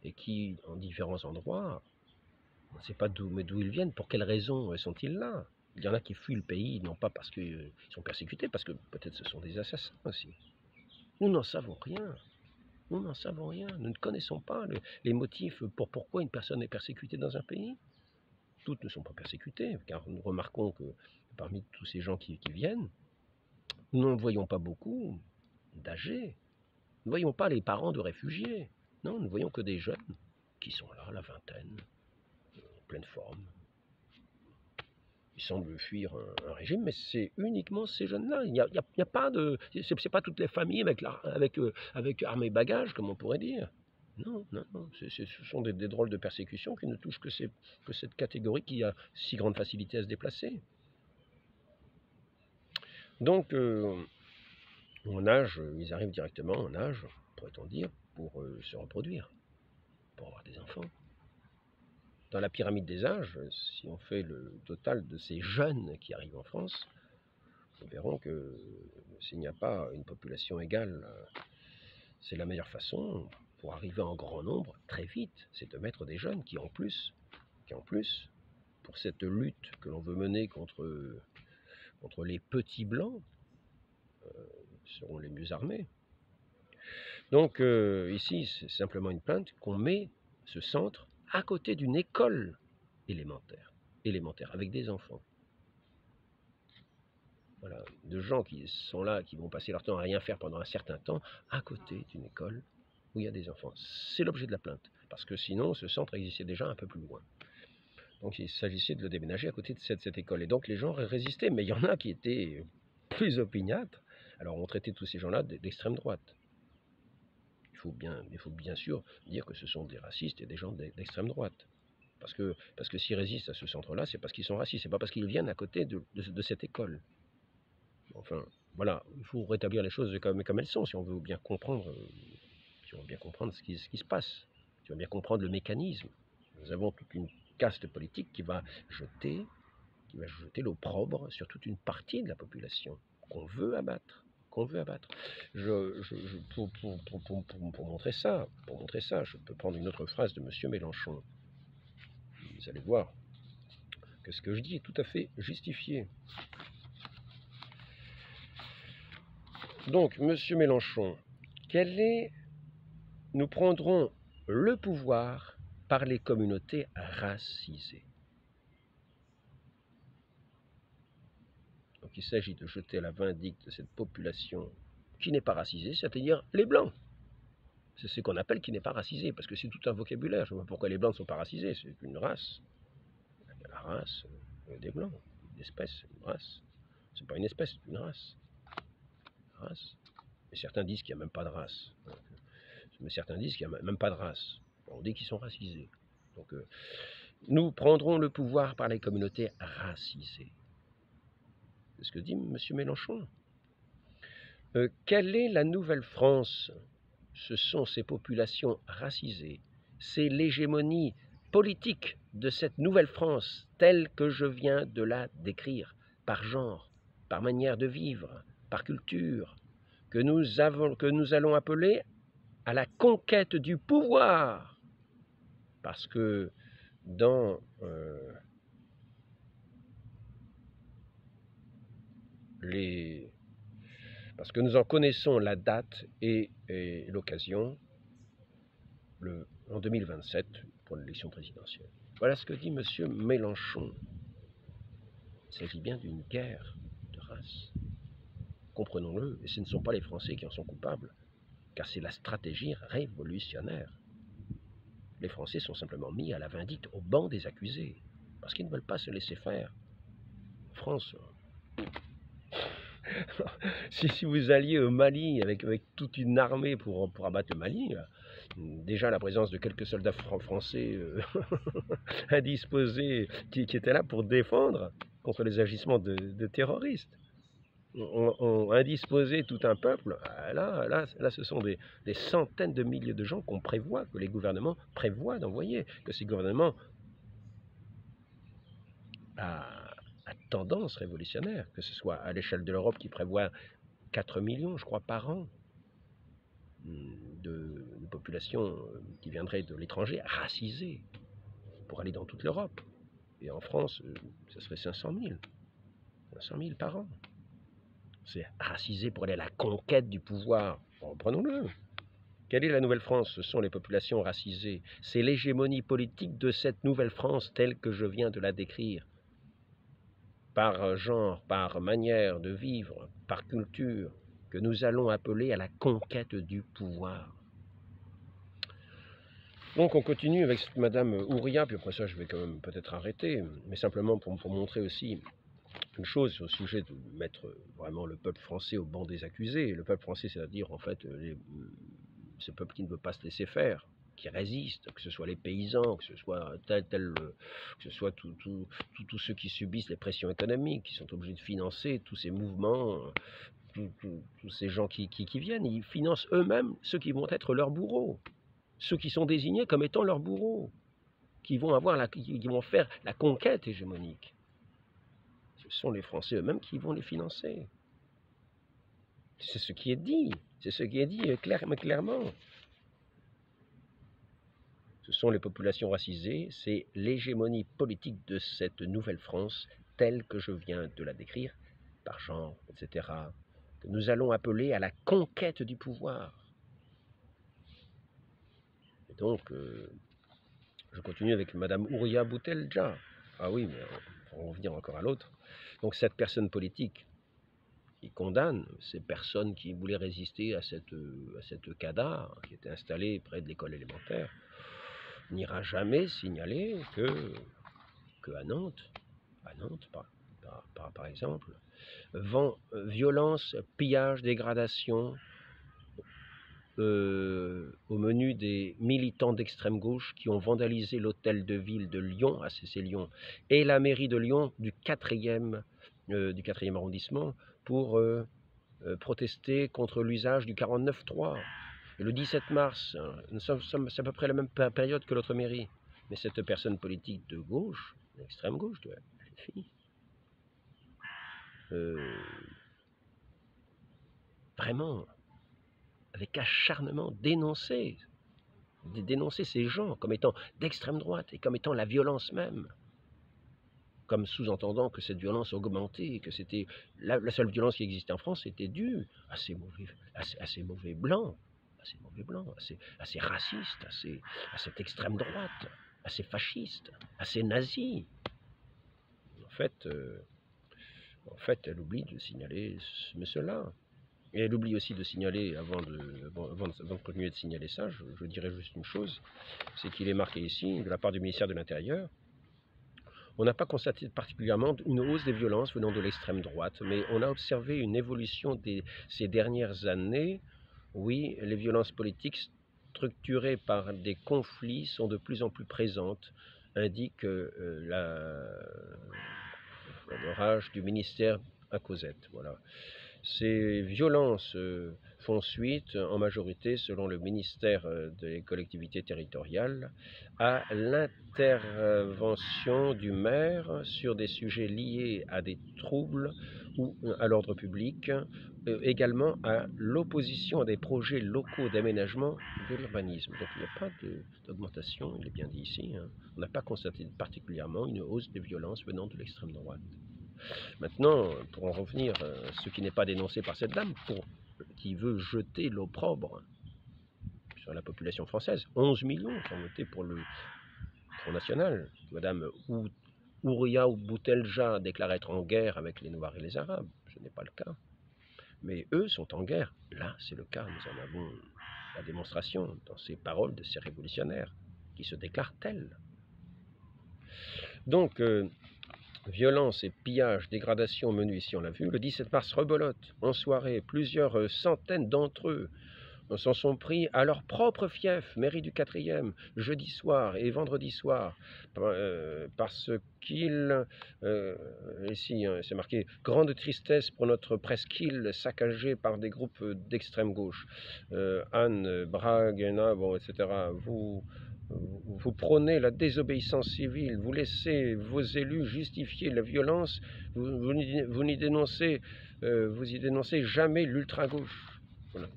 et qui, en différents endroits, on ne sait pas d'où ils viennent, pour quelles raisons sont-ils là. Il y en a qui fuient le pays, non pas parce qu'ils sont persécutés, parce que peut-être ce sont des assassins aussi. Nous n'en savons rien. Nous n'en savons rien. Nous ne connaissons pas les motifs pour pourquoi une personne est persécutée dans un pays. Toutes ne sont pas persécutées, car nous remarquons que parmi tous ces gens qui viennent, nous n'en voyons pas beaucoup d'âgés. Nous ne voyons pas les parents de réfugiés. Non, nous ne voyons que des jeunes qui sont là, la vingtaine, en pleine forme. Ils semblent fuir un régime, mais c'est uniquement ces jeunes-là. Il n'y a pas de... C'est pas toutes les familles avec armes et bagages, comme on pourrait dire. Non. Ce sont des drôles de persécutions qui ne touchent que cette catégorie qui a si grande facilité à se déplacer. Donc, en âge, ils arrivent directement en âge, pourrait-on dire, pour se reproduire, pour avoir des enfants. Dans la pyramide des âges, si on fait le total de ces jeunes qui arrivent en France, nous verrons que s'il n'y a pas une population égale, c'est la meilleure façon pour arriver en grand nombre très vite, c'est de mettre des jeunes qui en plus, pour cette lutte que l'on veut mener contre les petits blancs, seront les mieux armés. Donc ici, c'est simplement une plainte qu'on met ce centre à côté d'une école élémentaire, avec des enfants. Voilà, de gens qui sont là, qui vont passer leur temps à rien faire pendant un certain temps, à côté d'une école où il y a des enfants. C'est l'objet de la plainte, parce que sinon, ce centre existait déjà un peu plus loin. Donc il s'agissait de le déménager à côté de cette école. Et donc les gens résistaient, mais il y en a qui étaient plus opiniâtres. Alors on traitait tous ces gens-là d'extrême droite. Il faut bien sûr dire que ce sont des racistes et des gens d'extrême droite. Parce que s'ils résistent à ce centre-là, c'est parce qu'ils sont racistes, c'est pas parce qu'ils viennent à côté de cette école. Enfin, voilà, il faut rétablir les choses comme elles sont, si on veut bien comprendre, ce qui se passe, si on veut bien comprendre le mécanisme. Nous avons toute une caste politique qui va jeter l'opprobre sur toute une partie de la population qu'on veut abattre. Pour montrer ça, je peux prendre une autre phrase de M. Mélenchon. Vous allez voir que ce que je dis est tout à fait justifié. Donc, M. Mélenchon, nous prendrons le pouvoir par les communautés racisées. Donc il s'agit de jeter à la vindicte de cette population qui n'est pas racisée, c'est-à-dire les Blancs. C'est ce qu'on appelle qui n'est pas racisé, parce que c'est tout un vocabulaire. Je ne vois pas pourquoi les Blancs ne sont pas racisés, c'est une race. La race des Blancs, une espèce, une race. C'est pas une espèce, c'est une race. Et certains disent qu'il n'y a même pas de race. Mais certains disent qu'il n'y a même pas de race. On dit qu'ils sont racisés. Donc nous prendrons le pouvoir par les communautés racisées. C'est ce que dit M. Mélenchon. Quelle est la Nouvelle-France? Ce sont ces populations racisées. C'est l'hégémonie politique de cette Nouvelle-France telle que je viens de la décrire, par genre, par manière de vivre, par culture, que nous allons appeler à la conquête du pouvoir. Parce que dans parce que nous en connaissons la date et l'occasion en 2027 pour l'élection présidentielle. Voilà ce que dit M. Mélenchon. Il s'agit bien d'une guerre de race. Comprenons-le, et ce ne sont pas les Français qui en sont coupables, car c'est la stratégie révolutionnaire. Les Français sont simplement mis à la vindicte, au banc des accusés, parce qu'ils ne veulent pas se laisser faire. En France, si vous alliez au Mali avec toute une armée pour abattre le Mali, déjà la présence de quelques soldats français indisposés qui étaient là pour défendre contre les agissements de terroristes, ont indisposé tout un peuple. Là ce sont des centaines de milliers de gens que les gouvernements prévoient d'envoyer, que ces gouvernements à tendance révolutionnaire, que ce soit à l'échelle de l'Europe qui prévoit 4 millions, je crois, par an de population qui viendrait de l'étranger, racisée, pour aller dans toute l'Europe. Et en France, ce serait 500 000 par an. C'est racisé pour aller à la conquête du pouvoir. Bon, prenons-le. Quelle est la Nouvelle-France? Ce sont les populations racisées. C'est l'hégémonie politique de cette Nouvelle-France telle que je viens de la décrire. Par genre, par manière de vivre, par culture, que nous allons appeler à la conquête du pouvoir. Donc on continue avec cette Madame Ouria, puis après ça je vais quand même peut-être arrêter, mais simplement pour montrer aussi une chose au sujet de mettre vraiment le peuple français au banc des accusés. Le peuple français, c'est-à-dire en fait ce peuple qui ne veut pas se laisser faire, qui résiste, que ce soit les paysans, que ce soit que ce soit tous ceux qui subissent les pressions économiques, qui sont obligés de financer tous ces mouvements, tous ces gens qui viennent, ils financent eux-mêmes ceux qui vont être leurs bourreaux, ceux qui sont désignés comme étant leurs bourreaux, qui vont faire la conquête hégémonique. Ce sont les Français eux-mêmes qui vont les financer. C'est ce qui est dit, clairement. Ce sont les populations racisées, c'est l'hégémonie politique de cette nouvelle France, telle que je viens de la décrire, par genre, etc., que nous allons appeler à la conquête du pouvoir. Et donc, Je continue avec Madame Ouria Boutelja. Ah oui, mais on va revenir encore à l'autre. Donc cette personne politique qui condamne ces personnes qui voulaient résister à cette CADA qui était installée près de l'école élémentaire n'ira jamais signaler que à Nantes par exemple, violence, pillage, dégradation, au menu des militants d'extrême gauche qui ont vandalisé l'hôtel de ville de Lyon, ACC Lyon, et la mairie de Lyon du 4e arrondissement pour protester contre l'usage du 49.3. Et le 17 mars, c'est à peu près la même période que l'autre mairie, mais cette personne politique de gauche, d'extrême gauche, de la fille, vraiment, avec acharnement, dénoncer ces gens comme étant d'extrême droite et comme étant la violence même, comme sous-entendant que cette violence augmentait, que c'était la seule violence qui existait en France était due à ces mauvais blancs, à ces racistes, à cette extrême droite, à ces fascistes, à ces nazis. En fait, elle oublie de signaler cela. Et elle oublie aussi de signaler, avant de continuer de signaler ça, je dirais juste une chose, c'est qu'il est marqué ici, de la part du ministère de l'Intérieur, on n'a pas constaté particulièrement une hausse des violences venant de l'extrême droite, mais on a observé une évolution ces dernières années. Oui, les violences politiques structurées par des conflits sont de plus en plus présentes, indique l'orage du ministère à Cosette. Voilà. Ces violences font suite, en majorité, selon le ministère des collectivités territoriales, à l'intervention du maire sur des sujets liés à des troubles ou à l'ordre public, également à l'opposition à des projets locaux d'aménagement de l'urbanisme. Donc il n'y a pas d'augmentation, il est bien dit ici. Hein. On n'a pas constaté particulièrement une hausse des violences venant de l'extrême droite. Maintenant, pour en revenir à ce qui n'est pas dénoncé par cette dame, qui veut jeter l'opprobre sur la population française, 11 millions qui ont voté pour le Front National. Madame Ouria Boutelja déclare être en guerre avec les Noirs et les Arabes. Ce n'est pas le cas. Mais eux sont en guerre. Là, c'est le cas. Nous en avons la démonstration dans ces paroles de ces révolutionnaires qui se déclarent tels. Donc, violence et pillage, dégradation au menu, ici on l'a vu. Le 17 mars, rebelote, en soirée, plusieurs centaines d'entre eux s'en sont pris à leur propre fief, mairie du 4e, jeudi soir et vendredi soir, parce qu'ils, ici c'est marqué, grande tristesse pour notre presqu'île saccagée par des groupes d'extrême gauche. Anne, Braguena, bon, etc., vous prônez la désobéissance civile, vous laissez vos élus justifier la violence, vous y dénoncez jamais l'ultra-gauche. Voilà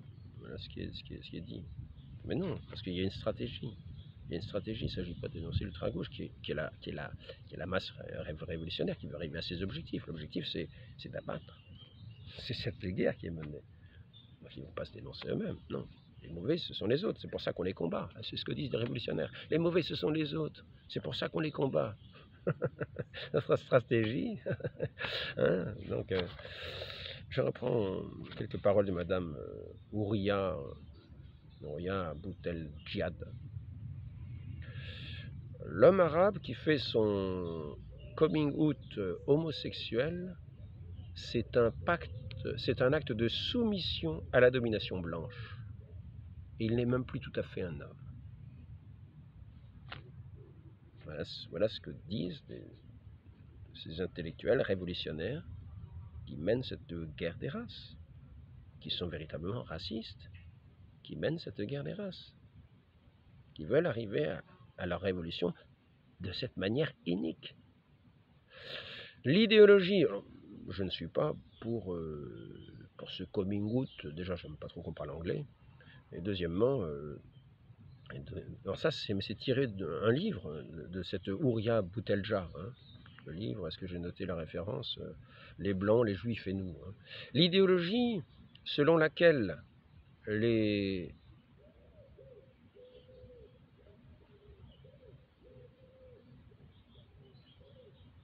ce qui est dit. Mais non, parce qu'il y a une stratégie. Il y a une stratégie, il ne s'agit pas de dénoncer l'ultra-gauche qui est la masse révolutionnaire qui veut arriver à ses objectifs. L'objectif, c'est d'abattre. C'est cette guerre qui est menée. Donc ils ne vont pas se dénoncer eux-mêmes, non. Les mauvais, ce sont les autres. C'est pour ça qu'on les combat. C'est ce que disent les révolutionnaires. Les mauvais, ce sont les autres. C'est pour ça qu'on les combat. Notre stratégie. Hein. Donc, je reprends quelques paroles de Madame Ouria Bouteldjihad. L'homme arabe qui fait son coming out homosexuel, c'est un acte de soumission à la domination blanche. Et il n'est même plus tout à fait un homme. Voilà ce que disent ces intellectuels révolutionnaires qui mènent cette guerre des races, qui sont véritablement racistes, qui mènent cette guerre des races, qui veulent arriver à leur révolution de cette manière inique. L'idéologie, je ne suis pas pour ce coming out, déjà je n'aime pas trop qu'on parle anglais, et deuxièmement, alors ça c'est tiré d'un livre de cette Ouria Boutelja, hein. Le livre, est-ce que j'ai noté la référence, Les Blancs, les Juifs et nous, hein. L'idéologie selon laquelle les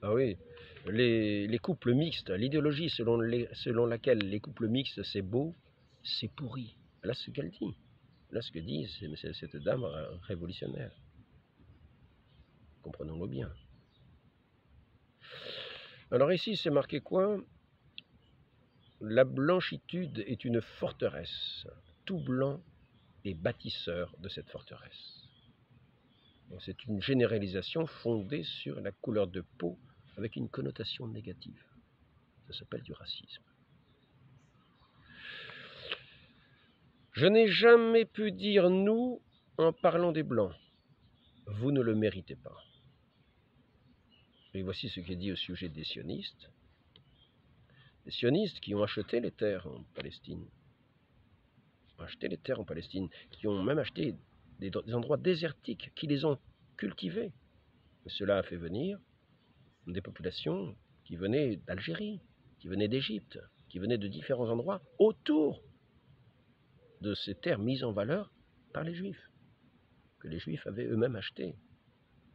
Ah oui, les couples mixtes, l'idéologie selon laquelle les couples mixtes c'est beau, c'est pourri. Là, c'est ce qu'elle dit. Là, ce que dit cette dame révolutionnaire. Comprenons-le bien. Alors ici, c'est marqué quoi? La blanchitude est une forteresse. Tout blanc est bâtisseur de cette forteresse. C'est une généralisation fondée sur la couleur de peau avec une connotation négative. Ça s'appelle du racisme. Je n'ai jamais pu dire nous en parlant des Blancs. Vous ne le méritez pas. Et voici ce qui est dit au sujet des sionistes. Les sionistes qui ont acheté les terres en Palestine, qui ont même acheté des endroits désertiques, qui les ont cultivés. Et cela a fait venir des populations qui venaient d'Algérie, qui venaient d'Égypte, qui venaient de différents endroits autour de ces terres mises en valeur par les Juifs, que les Juifs avaient eux-mêmes achetées.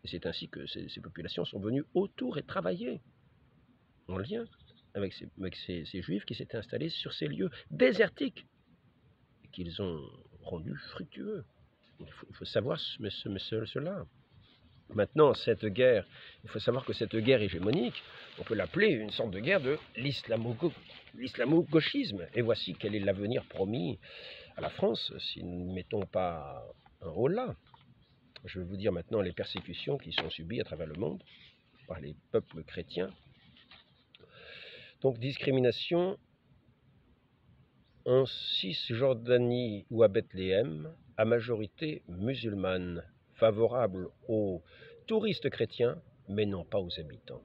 Et c'est ainsi que ces populations sont venues autour et travailler en lien avec ces Juifs qui s'étaient installés sur ces lieux désertiques et qu'ils ont rendus fructueux. Il faut savoir cela. Maintenant, cette guerre, il faut savoir que cette guerre hégémonique, on peut l'appeler une sorte de guerre de l'islamo-gauchisme. Et voici quel est l'avenir promis à la France si nous ne mettons pas un rôle là. Je vais vous dire maintenant les persécutions qui sont subies à travers le monde par les peuples chrétiens. Donc discrimination en Cisjordanie ou à Bethléem, à majorité musulmane, favorable aux touristes chrétiens, mais non pas aux habitants.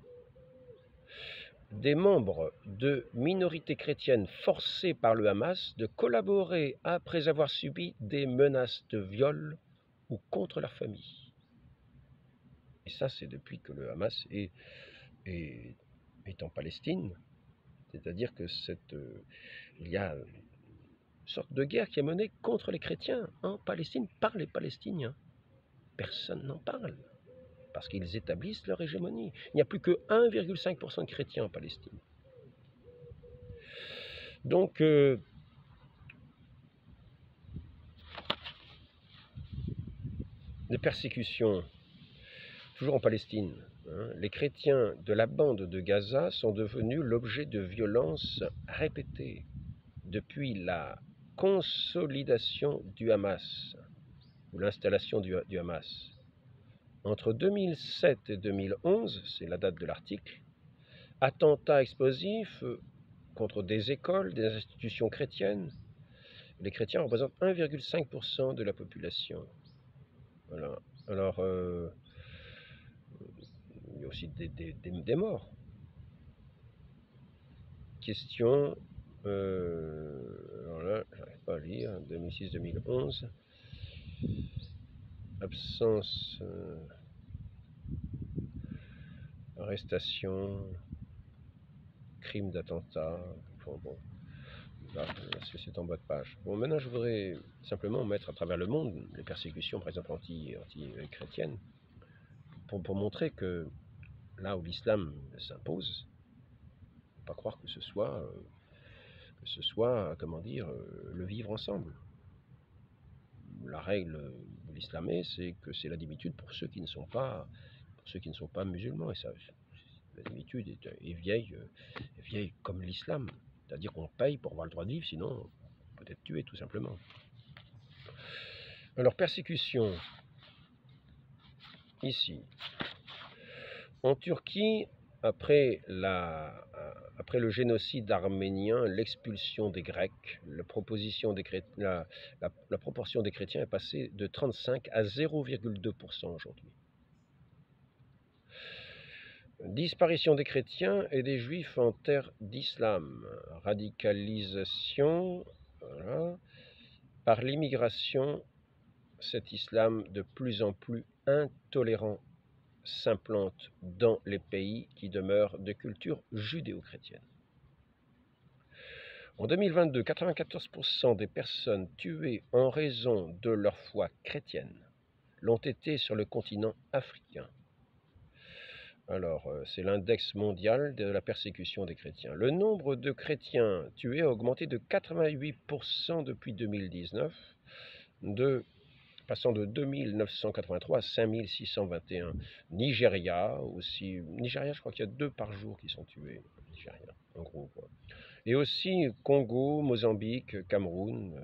Des membres de minorités chrétiennes forcés par le Hamas de collaborer après avoir subi des menaces de viol ou contre leur famille. Et ça, c'est depuis que le Hamas est en Palestine. C'est-à-dire que il y a une sorte de guerre qui est menée contre les chrétiens en Palestine par les Palestiniens. Personne n'en parle, parce qu'ils établissent leur hégémonie. Il n'y a plus que 1,5% de chrétiens en Palestine. Donc, les persécutions, toujours en Palestine, les chrétiens de la bande de Gaza sont devenus l'objet de violences répétées depuis la consolidation du Hamas, ou l'installation du Hamas. Entre 2007 et 2011, c'est la date de l'article, attentats explosifs contre des écoles, des institutions chrétiennes. Les chrétiens représentent 1,5% de la population. Voilà. Alors, il y a aussi des morts. Question, alors là, j'arrive pas à lire, 2006-2011. Absence, arrestation, crime d'attentat. Enfin, bon, là, c'est en bas de page. Bon, maintenant, je voudrais simplement mettre à travers le monde les persécutions, par exemple, anti-chrétiennes, pour montrer que là où l'islam s'impose, il ne faut pas croire que ce soit, comment dire, le vivre ensemble. La règle de l'islam, c'est que c'est la dimitude pour ceux qui ne sont pas musulmans. Et ça, la dimitude est vieille comme l'islam. C'est-à-dire qu'on paye pour avoir le droit de vivre, sinon on peut être tué tout simplement. Alors, persécution, ici. En Turquie, après le génocide arménien, l'expulsion des Grecs, la proportion des chrétiens est passée de 35 à 0,2% aujourd'hui. Disparition des chrétiens et des juifs en terre d'islam. Radicalisation, voilà. Par l'immigration, cet islam de plus en plus intolérant s'implante dans les pays qui demeurent de culture judéo-chrétienne. En 2022, 94% des personnes tuées en raison de leur foi chrétienne l'ont été sur le continent africain. Alors, c'est l'index mondial de la persécution des chrétiens. Le nombre de chrétiens tués a augmenté de 88% depuis 2019, passant de 2983 à 5621. Nigeria aussi. Nigeria, je crois qu'il y a 2 par jour qui sont tués. Nigeria, en gros, quoi. Et aussi Congo, Mozambique, Cameroun,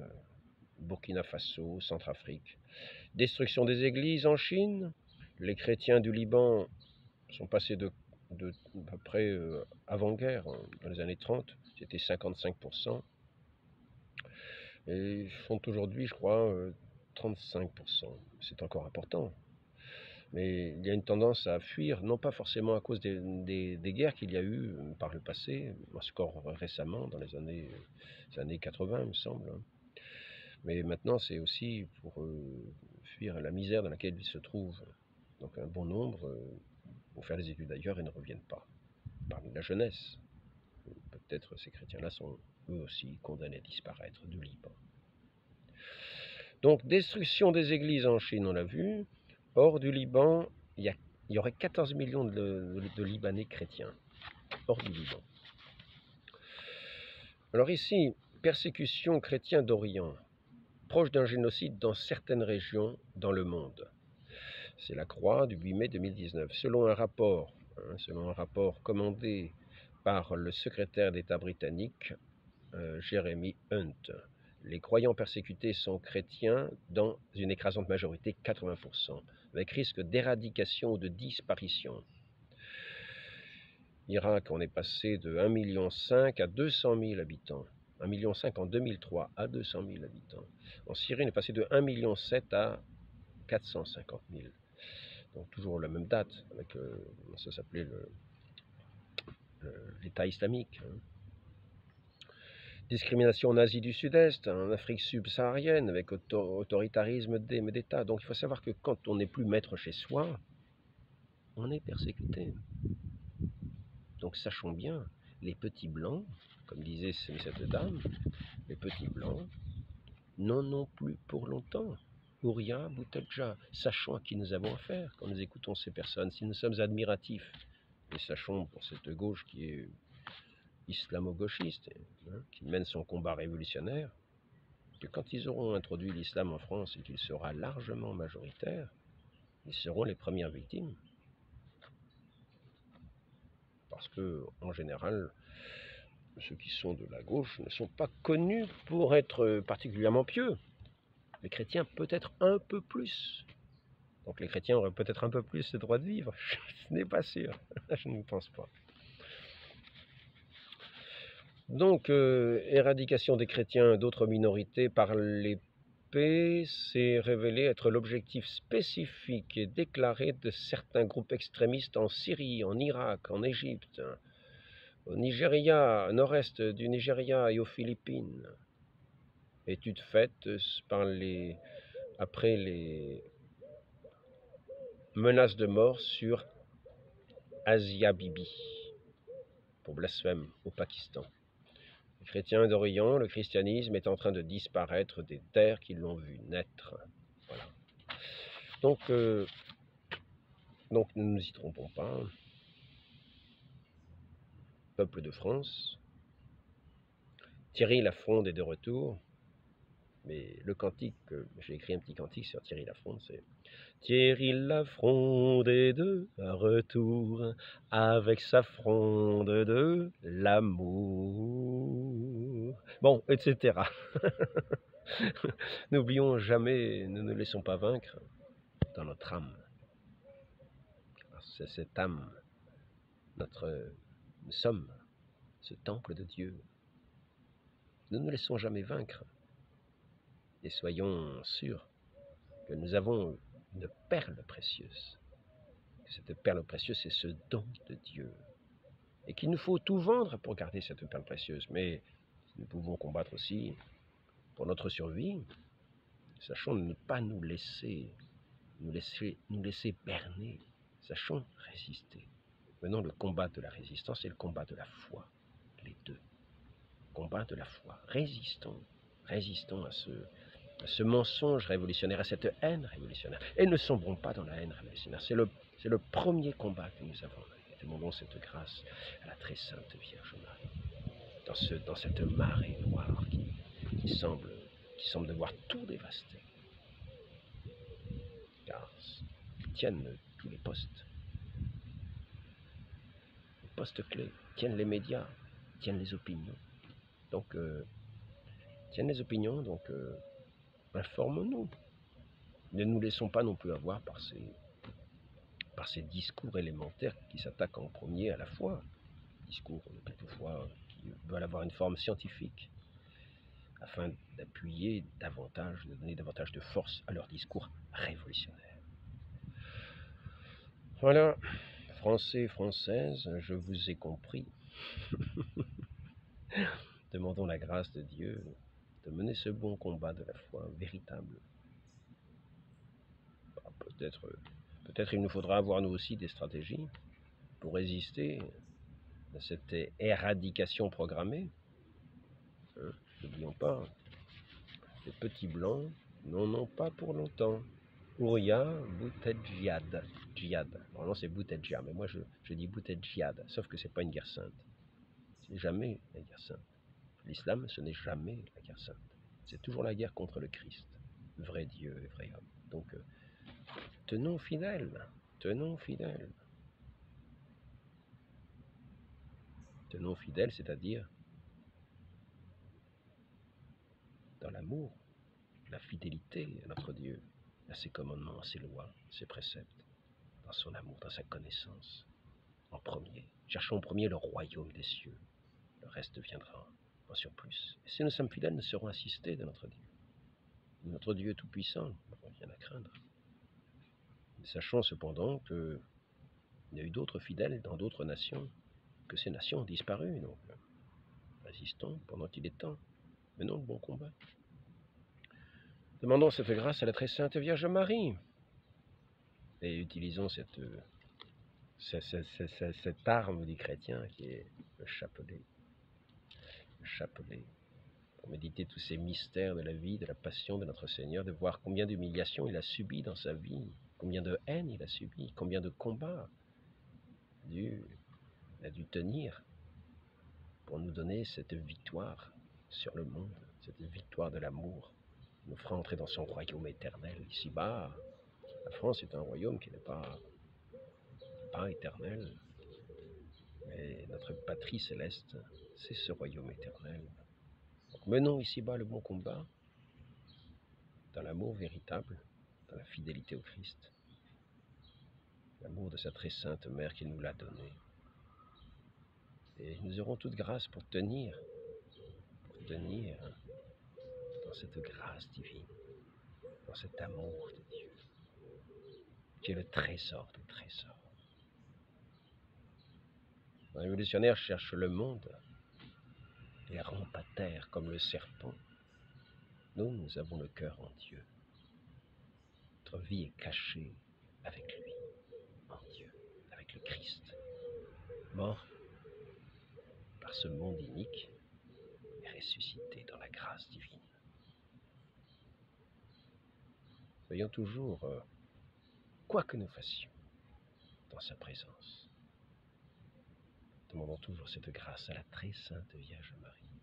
Burkina Faso, Centrafrique. Destruction des églises en Chine. Les chrétiens du Liban sont passés de à peu près avant-guerre, dans les années 30, c'était 55%. Et ils font aujourd'hui, je crois, 35%. C'est encore important. Mais il y a une tendance à fuir, non pas forcément à cause des guerres qu'il y a eu par le passé, encore récemment, dans les années 80, il me semble. Mais maintenant, c'est aussi pour fuir la misère dans laquelle ils se trouvent. Donc un bon nombre vont faire des études ailleurs et ne reviennent pas. Parmi la jeunesse, peut-être ces chrétiens-là sont eux aussi condamnés à disparaître du Liban. Donc destruction des églises en Chine, on l'a vu. Hors du Liban, il y aurait 14 millions de Libanais chrétiens. Hors du Liban. Alors ici, persécution chrétien d'Orient, proche d'un génocide dans certaines régions dans le monde. C'est la Croix du 8 mai 2019. Selon un rapport commandé par le secrétaire d'État britannique, Jeremy Hunt, les croyants persécutés sont chrétiens dans une écrasante majorité, 80%, avec risque d'éradication ou de disparition. Irak, on est passé de 1,5 million à 200 000 habitants. 1,5 million en 2003 à 200 000 habitants. En Syrie, on est passé de 1,7 million à 450 000. Donc toujours la même date, avec ça s'appelait l'État islamique. Discrimination en Asie du Sud-Est, en Afrique subsaharienne, avec autoritarisme d'État. Donc il faut savoir que quand on n'est plus maître chez soi, on est persécuté. Donc sachons bien, les petits blancs, comme disait cette dame, les petits blancs n'en ont plus pour longtemps. Ouria, Boutelja, sachons à qui nous avons affaire quand nous écoutons ces personnes, si nous sommes admiratifs, et sachons pour cette gauche qui est islamo-gauchiste, qui mène son combat révolutionnaire, que quand ils auront introduit l'islam en France et qu'il sera largement majoritaire, ils seront les premières victimes. Parce que, en général, ceux qui sont de la gauche ne sont pas connus pour être particulièrement pieux. Les chrétiens peut-être un peu plus. Donc les chrétiens auraient peut-être un peu plus le droit de vivre. Ce n'est pas sûr. Je ne pense pas. Donc, éradication des chrétiens et d'autres minorités par l'épée s'est révélé être l'objectif spécifique et déclaré de certains groupes extrémistes en Syrie, en Irak, en Égypte, au Nigeria, au nord-est du Nigeria et aux Philippines. Étude faite après les menaces de mort sur Asia Bibi pour blasphème au Pakistan. Les chrétiens d'Orient, le christianisme est en train de disparaître des terres qui l'ont vu naître. Voilà. Donc ne nous y trompons pas. Peuple de France, Thierry Lafronde est de retour. Mais le cantique, j'ai écrit un petit cantique sur Thierry Lafronde, c'est Thierry Lafronde est de retour avec sa fronde de l'amour. Bon, etc. N'oublions jamais, ne nous laissons pas vaincre dans notre âme. C'est cette âme, nous sommes ce temple de Dieu. Ne nous laissons jamais vaincre. Et soyons sûrs que nous avons une perle précieuse. Cette perle précieuse, c'est ce don de Dieu. Et qu'il nous faut tout vendre pour garder cette perle précieuse. Mais nous pouvons combattre aussi pour notre survie. Sachons ne pas nous laisser berner. Sachons résister. Maintenant, le combat de la résistance et le combat de la foi. Les deux. Combat de la foi. Résistons à à ce mensonge révolutionnaire, à cette haine révolutionnaire. Et ne sombrons pas dans la haine révolutionnaire. C'est le premier combat que nous avons. Et demandons cette grâce à la très sainte Vierge Marie, dans cette marée noire qui semble devoir tout dévaster. Car ils tiennent tous les postes clés, tiennent les médias, tiennent les opinions. Donc, informons-nous. Ne nous laissons pas non plus avoir par ces discours élémentaires qui s'attaquent en premier à la foi. Discours, quelquefois, qui veulent avoir une forme scientifique, afin d'appuyer davantage, de donner davantage de force à leur discours révolutionnaire. Voilà, Français, Françaises, je vous ai compris. Demandons la grâce de Dieu de mener ce bon combat de la foi véritable. Peut-être il nous faudra avoir nous aussi des stratégies pour résister à cette éradication programmée. N'oublions pas, les petits blancs n'en ont pas pour longtemps. Ouria Boutedjihad. Normalement c'est Boutedjia, mais moi je dis Boutedjihad, sauf que c'est pas une guerre sainte. C'est jamais la guerre sainte. L'islam, ce n'est jamais la guerre sainte. C'est toujours la guerre contre le Christ, vrai Dieu et vrai homme. Donc, tenons fidèles. Tenons fidèles, c'est-à-dire dans l'amour, la fidélité à notre Dieu, à ses commandements, à ses lois, ses préceptes, dans son amour, dans sa connaissance. En premier, cherchons en premier le royaume des cieux. Le reste viendra en surplus. Et si nous sommes fidèles, nous serons assistés de notre Dieu. Notre Dieu tout-puissant, rien à craindre. Mais sachons cependant qu'il y a eu d'autres fidèles dans d'autres nations, que ces nations ont disparu. Donc, résistons pendant qu'il est temps. Menons le bon combat. Demandons cette grâce à la très sainte Vierge Marie. Et utilisons cette arme des chrétiens qui est le chapelet. Le chapelet. Pour méditer tous ces mystères de la vie, de la passion de notre Seigneur, de voir combien d'humiliations il a subi dans sa vie, combien de haine il a subi, combien de combats il a dû tenir pour nous donner cette victoire sur le monde, cette victoire de l'amour, qui nous fera entrer dans son royaume éternel. Ici-bas, la France est un royaume qui n'est pas éternel, mais notre patrie céleste, c'est ce royaume éternel. Donc menons ici-bas le bon combat, dans l'amour véritable, dans la fidélité au Christ, l'amour de sa très sainte mère qui nous l'a donné. Et nous aurons toute grâce pour tenir dans cette grâce divine, dans cet amour de Dieu, qui est le trésor des trésors. Un révolutionnaire cherche le monde et rampe à terre comme le serpent. Nous avons le cœur en Dieu. Notre vie est cachée avec lui, en Dieu, avec le Christ, mort par ce monde inique et ressuscité dans la grâce divine. Soyons toujours, quoi que nous fassions, dans sa présence. Demandons toujours cette grâce à la très sainte Vierge Marie,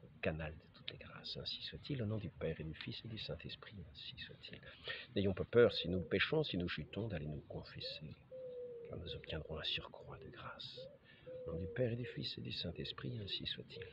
le canal de toutes les grâces. Ainsi soit-il, au nom du Père et du Fils et du Saint-Esprit, ainsi soit-il. N'ayons pas peur, si nous péchons, si nous chutons, d'aller nous confesser, car nous obtiendrons un surcroît de grâce. Au nom du Père et du Fils et du Saint-Esprit, ainsi soit-il.